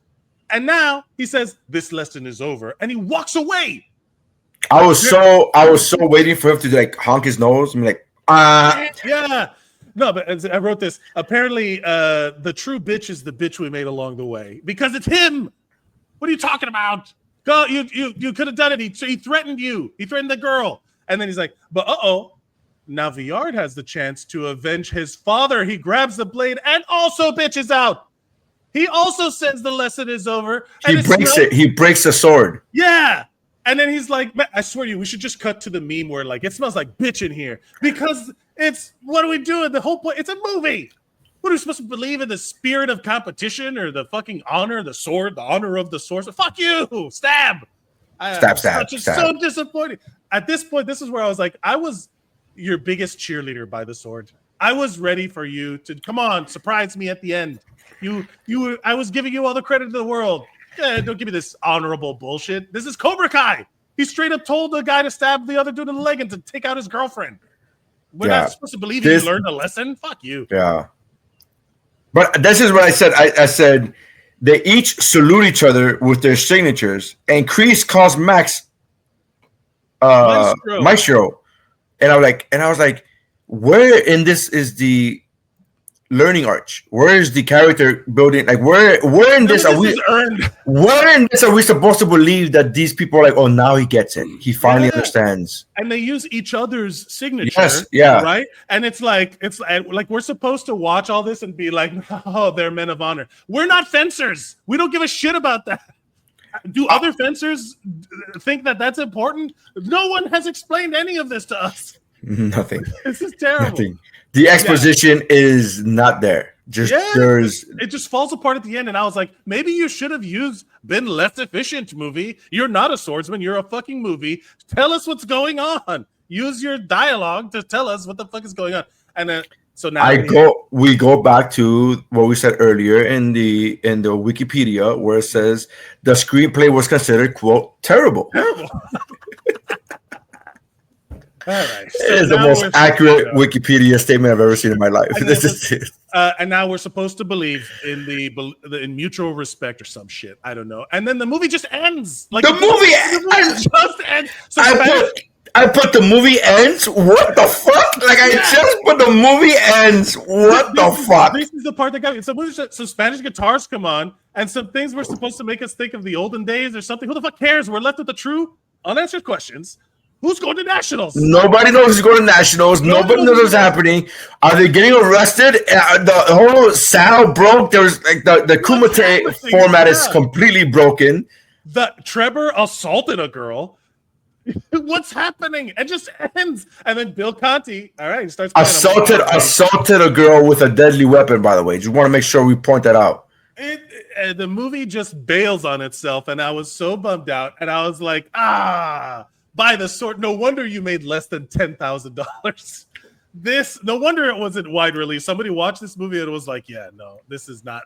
and now he says, "This lesson is over," and he walks away. I was so waiting for him to like honk his nose and be like, yeah. No, but I wrote this. Apparently, the true bitch is the bitch we made along the way, because it's him. What are you talking about? Go, you could have done it. He threatened you. He threatened the girl, and then he's like, "But now Viard has the chance to avenge his father." He grabs the blade and also bitches out. He also says the lesson is over. He breaks the sword. Yeah. And then he's like, "Man, I swear to you, we should just cut to the meme where like it smells like bitch in here because it's what are we doing? The whole point, it's a movie. What are we supposed to believe in the spirit of competition or the fucking honor, the sword, the honor of the sword? Fuck you, stab. Stab. So disappointed. At this point, this is where I was like, I was your biggest cheerleader by the sword. I was ready for you to come on, surprise me at the end. I was giving you all the credit in the world. Don't give me this honorable bullshit. This is Cobra Kai. He straight up told the guy to stab the other dude in the leg and to take out his girlfriend. We're not supposed to believe he learned a lesson. Fuck you. Yeah. But this is what I said. I said they each salute each other with their signatures, and Kreese calls Max Maestro. And I was like, where in this is the learning arch? Where is the character building? Like where in this are we earned? Where in this are we supposed to believe that these people are like, oh, now he gets it. He finally understands. And they use each other's signature. Yes, yeah. Right. And it's like we're supposed to watch all this and be like, oh, they're men of honor. We're not fencers. We don't give a shit about that. Do other fencers think that that's important? No one has explained any of this to us. Nothing. This is terrible. Nothing. The exposition is not there. It just falls apart at the end. And I was like, maybe you should have been less efficient, movie. You're not a swordsman. You're a fucking movie. Tell us what's going on. Use your dialogue to tell us what the fuck is going on. And then so now we go back to what we said earlier in the Wikipedia where it says the screenplay was considered, quote, terrible. All right. So it is the most accurate Wikipedia statement I've ever seen in my life. And now we're supposed to believe in mutual respect or some shit. I don't know. And then the movie just ends. Like the movie just ends. So I put the movie ends. What the fuck? Like I just put the movie ends. What the fuck? This is the part that got me. Some Spanish guitars come on, and some things were supposed to make us think of the olden days or something. Who the fuck cares? We're left with the true unanswered questions. Who's going to nationals? Nobody knows who's going to nationals. Nobody knows what's happening. Are they getting arrested? The whole saddle broke. There was like the Kumite format is completely broken. The Trevor assaulted a girl. What's happening? It just ends. And then Bill Conti, all right, he starts assaulted a girl with a deadly weapon, by the way. Just want to make sure we point that out. The movie just bails on itself, and I was so bummed out. And I was like, by the sword. No wonder you made less than $10,000. No wonder it wasn't wide release. Somebody watched this movie and it was like, yeah, no, this is not.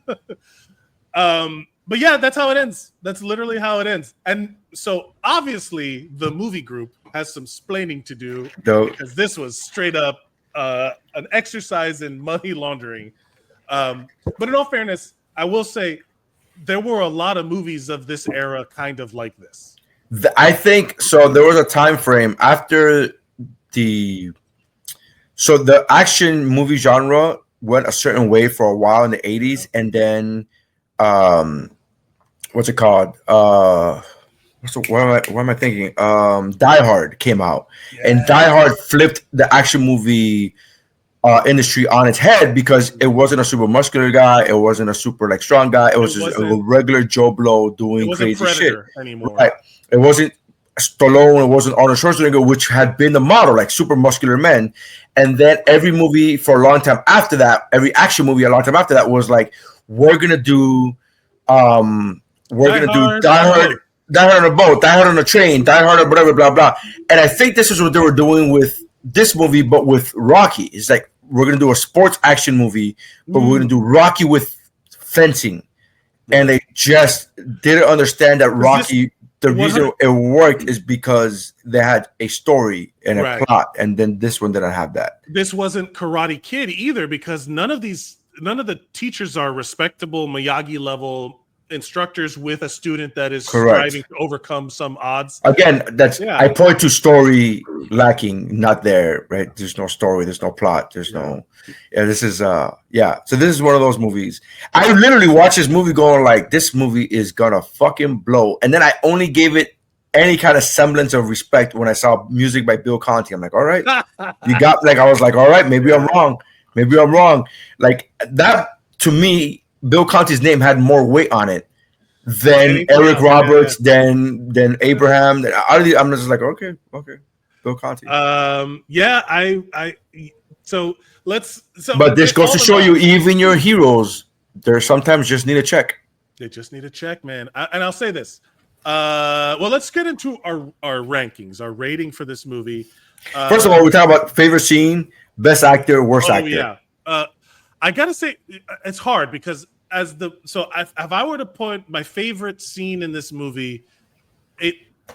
But yeah, that's how it ends. That's literally how it ends. And so obviously the movie group has some splaining to do because this was straight up an exercise in money laundering. But in all fairness, I will say there were a lot of movies of this era kind of like this. I think so. There was a time frame after the action movie genre went a certain way for a while in the 80s, and then what's it called? What am I thinking? Die Hard came out, and Die Hard flipped the action movie industry on its head because it wasn't a super muscular guy, it wasn't a super strong guy, it was just a regular Joe Blow doing crazy shit anymore. Right. It wasn't Stallone, it wasn't Arnold Schwarzenegger, which had been the model, like super muscular men. And then every movie for a long time after that, every action movie a long time after that was like, we're gonna do Die Hard on a boat, Die Hard on a train, Die Hard on whatever, blah blah. And I think this is what they were doing with this movie, but with Rocky. It's like we're gonna do a sports action movie, but we're gonna do Rocky with fencing. And they just didn't understand that Rocky. The reason it worked is because they had a story and a plot, and then this one didn't have that. This wasn't Karate Kid either, because none of the teachers are respectable Miyagi level instructors with a student that is striving to overcome some odds. Again, I point to story lacking, not there, right? There's no story, there's no plot, there's no. This is So this is one of those movies. I literally watched this movie going like, this movie is gonna fucking blow, and then I only gave it any kind of semblance of respect when I saw music by Bill Conti. I'm like, all right, you got I was like, all right, maybe I'm wrong. Like that to me, Bill Conti's name had more weight on it then Eric Roberts, then Abraham. Then I'm just like, okay, Bill Conti. But this goes to show you, even your heroes, they sometimes just need a check. They just need a check, man. And I'll say this. Well, let's get into our rankings, our rating for this movie. First of all, we talk about favorite scene, best actor, worst actor. Yeah. I gotta say, it's hard because if I were to put my favorite scene in this movie,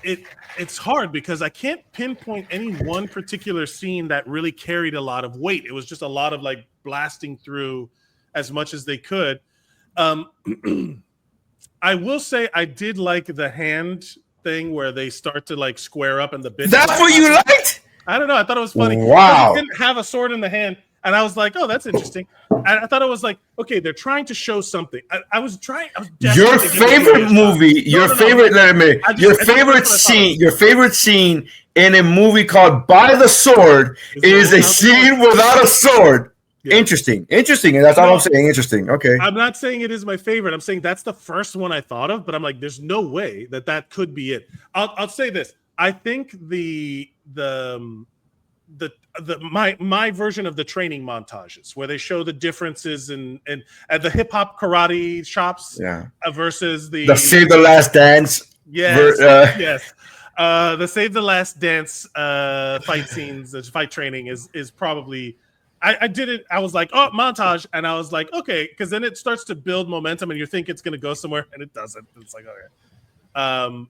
it's hard because I can't pinpoint any one particular scene that really carried a lot of weight. It was just a lot of like blasting through as much as they could. I will say I did like the hand thing where they start to like square up and the bit. That's what you liked? I don't know. I thought it was funny. Wow. They didn't have a sword in the hand. And I was like, oh, that's interesting. I thought it was like, okay, they're trying to show something. I was your favorite movie, your favorite scene in a movie called By the Sword is a scene without a sword. Yeah. Interesting. And that's all I'm saying. Interesting. Okay. I'm not saying it is my favorite. I'm saying that's the first one I thought of, but I'm like, there's no way that could be it. I'll say this. I think my version of the training montages where they show the differences in the hip hop karate shops versus the Save the Last Dance. Yes. The Save the Last Dance fight scenes, fight training is probably. I did it. I was like, oh, montage, and I was like, okay, because then it starts to build momentum, and you think it's going to go somewhere, and it doesn't. It's like, okay,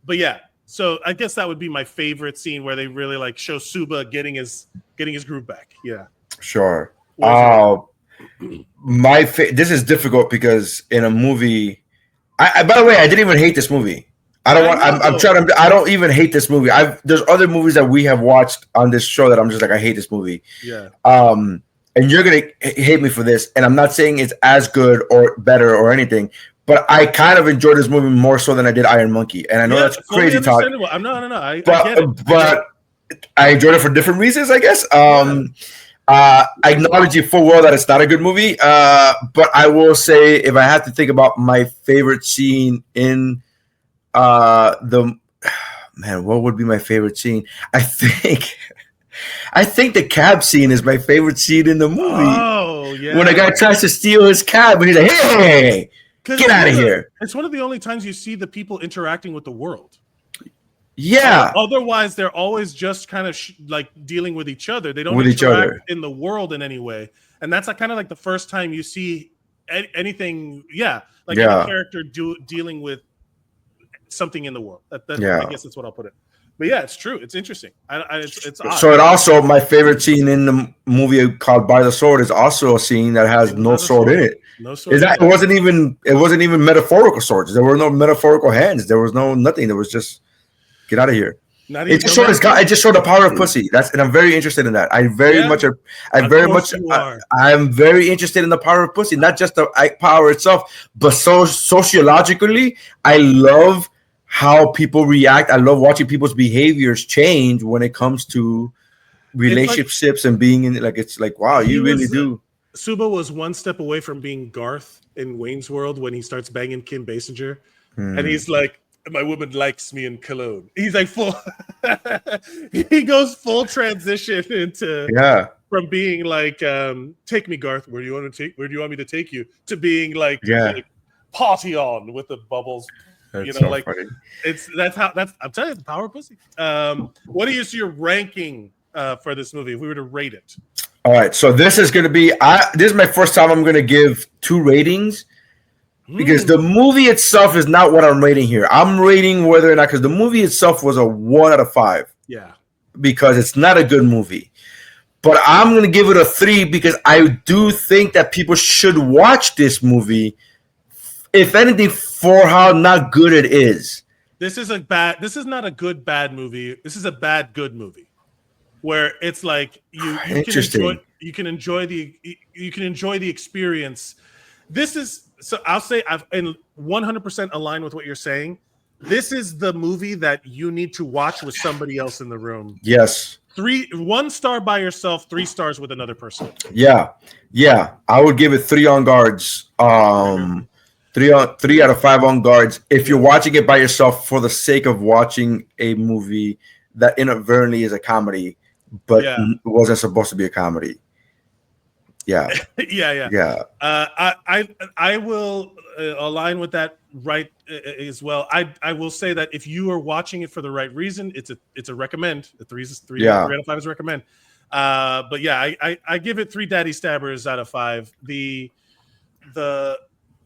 but yeah. So I guess that would be my favorite scene where they really like show Suba getting his groove back. Yeah, sure. This is difficult because in a movie, by the way, I didn't even hate this movie. I don't even hate this movie. There's other movies that we have watched on this show that I'm just like, I hate this movie. Yeah. And you're gonna hate me for this, and I'm not saying it's as good or better or anything, but I kind of enjoyed this movie more so than I did Iron Monkey, and I know that's crazy talk. No. I get it. But I enjoyed it for different reasons, I guess. I acknowledge you full well that it's not a good movie, but I will say, if I have to think about my favorite scene in what would be my favorite scene? I think the cab scene is my favorite scene in the movie. Oh, yeah. When a guy tries to steal his cab and he's like, hey, get out of here. It's one of the only times you see the people interacting with the world. Yeah. Otherwise, they're always just kind of like dealing with each other. They don't interact in the world in any way. And that's kind of like the first time you see anything, any character dealing with something in the world. I guess that's what I'll put it. But yeah, it's true. It's interesting. It's odd. So it also, my favorite scene in the movie called By the Sword is also a scene that has no sword in it. No sword. It wasn't even metaphorical swords. There were no metaphorical hands. There was no nothing. There was just get out of here. It just showed the power of pussy. And I'm very interested in that. I'm very interested in the power of pussy, not just the power itself, but sociologically, I love how people react. I love watching people's behaviors change when it comes to relationships and being in like, it's like, wow, you really do. Suba was one step away from being Garth in Wayne's World when he starts banging Kim Basinger, and he's like, my woman likes me in cologne. He's like full. He goes full transition into from being like, take me, Garth. Where do you want me to take you? To being like party on with the bubbles. That's funny. I'm telling you, the power of pussy. What is your ranking for this movie if we were to rate it? All right, so this is going to be this is my first time I'm going to give 2 ratings because the movie itself is not what I'm rating here. I'm rating whether or not, because the movie itself was a 1 out of 5. Yeah, because it's not a good movie. But I'm going to give it a 3 because I do think that people should watch this movie, if anything, for how not good it is. This is not a good bad movie. This is a bad good movie, where it's like you can enjoy the experience. This is, so I'll say I've 100% aligned with what you're saying. This is the movie that you need to watch with somebody else in the room. Yes. 1 star by yourself, 3 stars with another person. Yeah. I would give it 3 on guards. 3 out of 5 on guards. If you're watching it by yourself for the sake of watching a movie that inadvertently is a comedy, but wasn't supposed to be a comedy. Yeah. yeah. I will align with that as well. I will say that if you are watching it for the right reason, it's a recommend. The 3 out of 5 is a recommend. But yeah, I give it 3 daddy stabbers out of 5.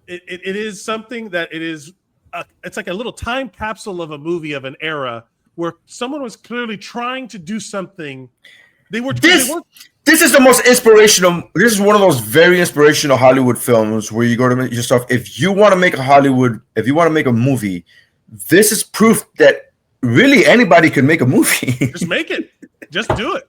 It is something that it's like a little time capsule of a movie of an era where someone was clearly trying to do something. This is the most inspirational. This is one of those very inspirational Hollywood films where you go to yourself, if you want to make a movie, this is proof that really anybody can make a movie. Just make it. Just do it.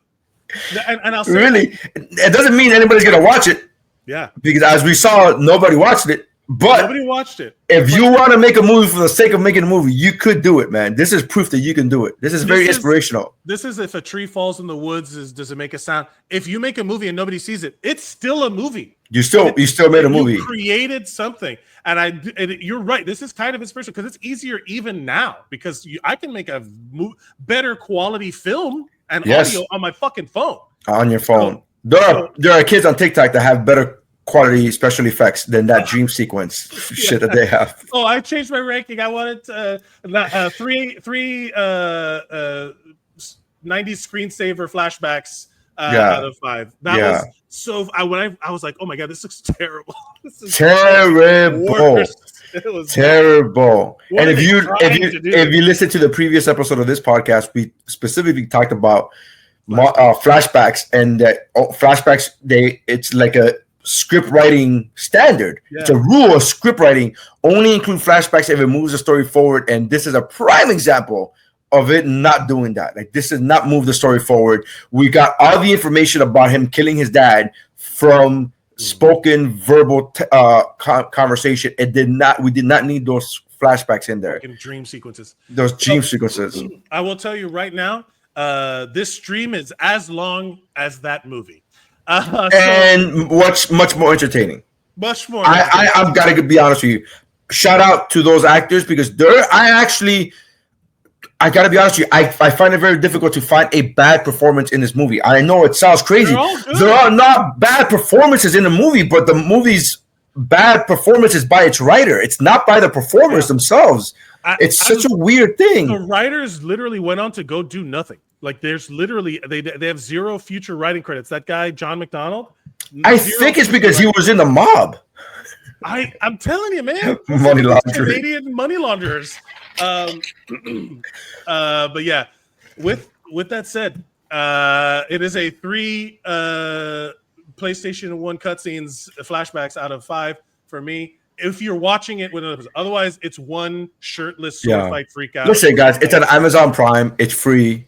And I'll say really, it doesn't mean anybody's gonna watch it. Yeah. Because as we saw, nobody watched it. But nobody watched it. If you want to make a movie for the sake of making a movie, you could do it, man. This is proof that you can do it. This is very inspirational. This is if a tree falls in the woods, does it make a sound? If you make a movie and nobody sees it, it's still a movie. You still made a movie. You created something, and you're right. This is kind of inspirational because it's easier even now because I can make a better quality film and audio on my fucking phone. On your phone. There are kids on TikTok that have better quality special effects than that dream sequence shit that they have. Oh, I changed my ranking. I wanted three 90s screensaver flashbacks out of 5. That was so. I was like, oh my god, this looks terrible. This is terrible. It was terrible. And if you listen to the previous episode of this podcast, we specifically talked about flashbacks, and flashbacks. It's like a script writing standard. It's a rule of script writing. Only include flashbacks if it moves the story forward, and this is a prime example of it not doing that. Like, this does not move the story forward. We got all the information about him killing his dad from spoken verbal conversation. We did not need those flashbacks in there. Dream sequences. Those dream sequences. I will tell you right now, this stream is as long as that movie. And much more entertaining. Much more. I've got to be honest with you. Shout out to those actors because I got to be honest with you. I find it very difficult to find a bad performance in this movie. I know it sounds crazy. There are not bad performances in the movie, but the movie's bad performance is by its writer. It's not by the performers themselves. It's such a weird thing. The writers literally went on to go do nothing. Like, there's literally they have 0 future writing credits. That guy John McDonald. I think it's because he was in the mob. I'm telling you, man. Money launderers. Canadian money launderers. But yeah, with that said, it is a 3 PlayStation 1 cutscenes flashbacks out of 5 for me. If you're watching it with another person, otherwise it's 1 shirtless sword fight freak out. Listen, guys, it's on Amazon Prime. It's free.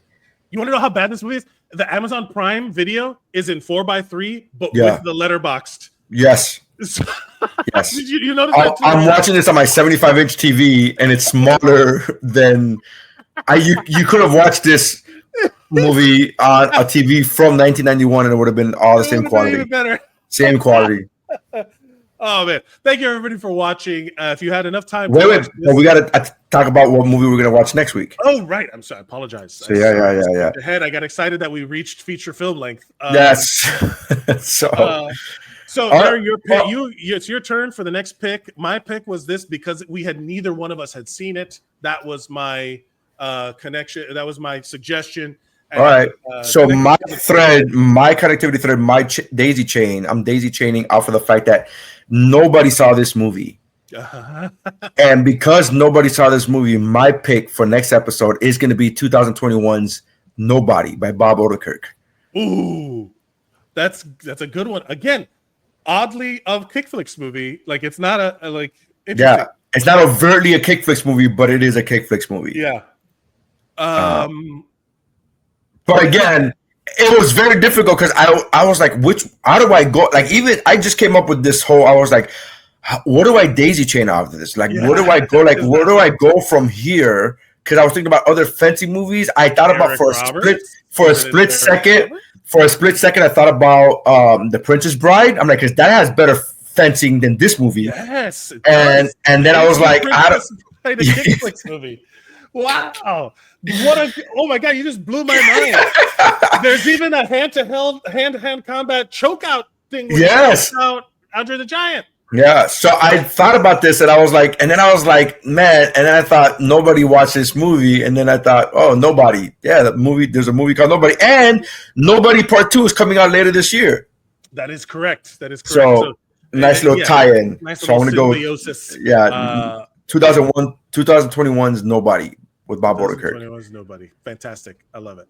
You want to know how bad this movie is? The Amazon Prime video is in 4:3, but with the letterboxed. Yes. Yes. You notice that too? I'm watching this on my 75-inch TV, and it's smaller than you could have watched this movie on a TV from 1991, and it would have been all the same quality. Even better. Same quality. Oh man! Thank you everybody for watching. If you had enough time, wait, we got to talk about what movie we're going to watch next week. Oh right, I'm sorry. I apologize. So yeah. Ahead, I got excited that we reached feature film length. Yes. So Nery, your pick. It's your turn for the next pick. My pick was this because neither one of us had seen it. That was my connection. That was my suggestion. And, all right. So my connectivity thread, my daisy chain. I'm daisy chaining off of the fact that nobody saw this movie. And because nobody saw this movie, my pick for next episode is going to be 2021's Nobody by Bob Odenkirk. Ooh, that's a good one. Again, oddly of Kickflix movie. Like, it's not it's not overtly a Kickflix movie, but it is a Kickflix movie. Yeah. But again, it was very difficult because I was like, how do I go? Like, even I just came up with this whole, I was like, what do I daisy chain after this? Like, where do I go? Like, where do I go from here? Because I was thinking about other fancy movies. I thought about for a split second, I thought about The Princess Bride. I'm like, because that has better fencing than this movie. Yes, and then I was like, the Kickflix movie. Wow. Oh my God, you just blew my mind. There's even a hand-to-hand combat chokeout thing. Yes. Out Andre the Giant. Yeah. So I thought about this and I was like, man, and then I thought nobody watched this movie. And then I thought, oh, Nobody. Yeah, there's a movie called Nobody. And Nobody Part 2 is coming out later this year. That is correct. So nice little tie-in. Nice so I'm gonna go with, 2021's Nobody with Bob Odenkirk. 2021's Nobody. Fantastic. I love it.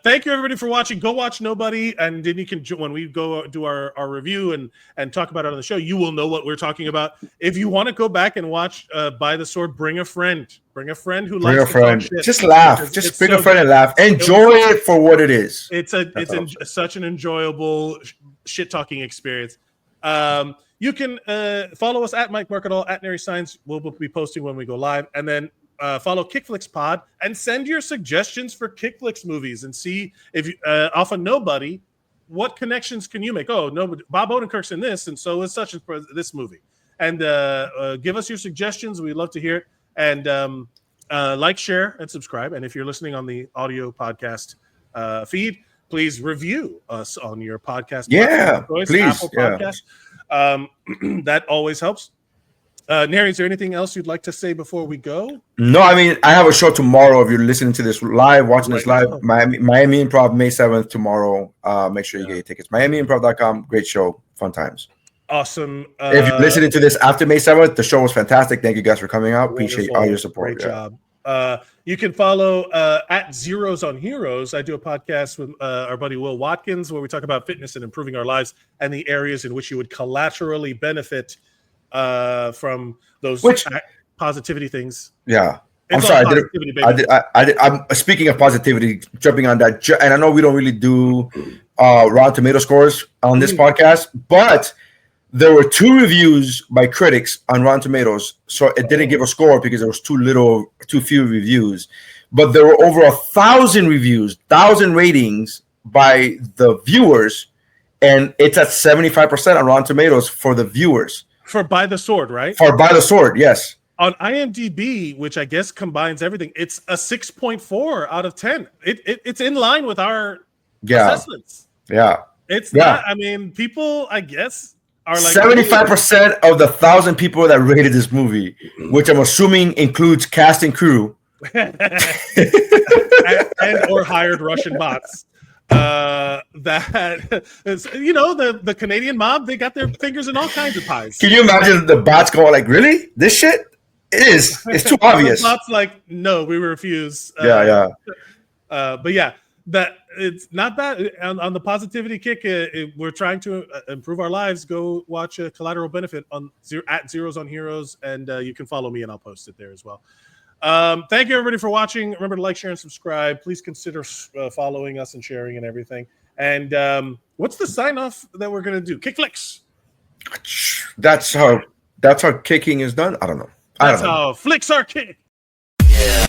Thank you everybody for watching. Go watch Nobody, and then you can, when we go do our review and talk about it on the show, you will know what we're talking about. If you want to go back and watch By the Sword, bring a friend who likes to talk shit. Just laugh. Just bring a friend and laugh. Enjoy it for what it is. It's such an enjoyable shit talking experience. You can follow us at Mike Mercadal, at Nery Saenz. We'll be posting when we go live, and then follow Kickflix Pod and send your suggestions for Kickflix movies and see if you, off of Nobody, what connections can you make? Oh, no, Bob Odenkirk's in this, and so is such as this movie. And give us your suggestions. We'd love to hear it. And like, share, and subscribe. And if you're listening on the audio podcast feed, please review us on your podcast. Yeah, please. Apple Podcast. That always helps. Nery, is there anything else you'd like to say before we go? No, I mean, I have a show tomorrow. If you're listening to this live, watching this live, Miami Improv, May 7th tomorrow. Make sure you get your tickets. MiamiImprov.com. Great show. Fun times. Awesome. If you're listening to this after May 7th, the show was fantastic. Thank you guys for coming out. Wonderful. Appreciate all your support. Great job. You can follow at Zeros on Heroes. I do a podcast with our buddy Will Watkins where we talk about fitness and improving our lives and the areas in which you would collaterally benefit from those positivity things. Yeah. I'm sorry. I'm speaking of positivity, jumping on that. And I know we don't really do Rotten Tomato scores on this podcast, but there were 2 reviews by critics on Rotten Tomatoes. So it didn't give a score because there was too few reviews. But there were over 1,000 reviews, 1,000 ratings by the viewers. And it's at 75% on Rotten Tomatoes for the viewers. For By the Sword, right? For By the Sword, yes. On IMDb, which I guess combines everything, it's a 6.4 out of 10. It's in line with our assessments. Yeah. It's not, I mean, people, I guess, are like 75% of the 1,000 people that rated this movie, which I'm assuming includes cast and crew. and or hired Russian bots. That is, the Canadian mob, they got their fingers in all kinds of pies. Can you imagine the bots going like, really? This shit? It's too obvious. The bots like, no, we refuse. But yeah, that it's not bad. On the positivity kick, we're trying to improve our lives. Go watch a Collateral Benefit at Zeros on Heroes, and you can follow me and I'll post it there as well. Thank you everybody for watching. Remember to like, share, and subscribe. Please consider following us and sharing and everything. And what's the sign off that we're gonna do? Kickflix. That's how kicking is done. I don't know. That's how flicks are kicked. Yeah.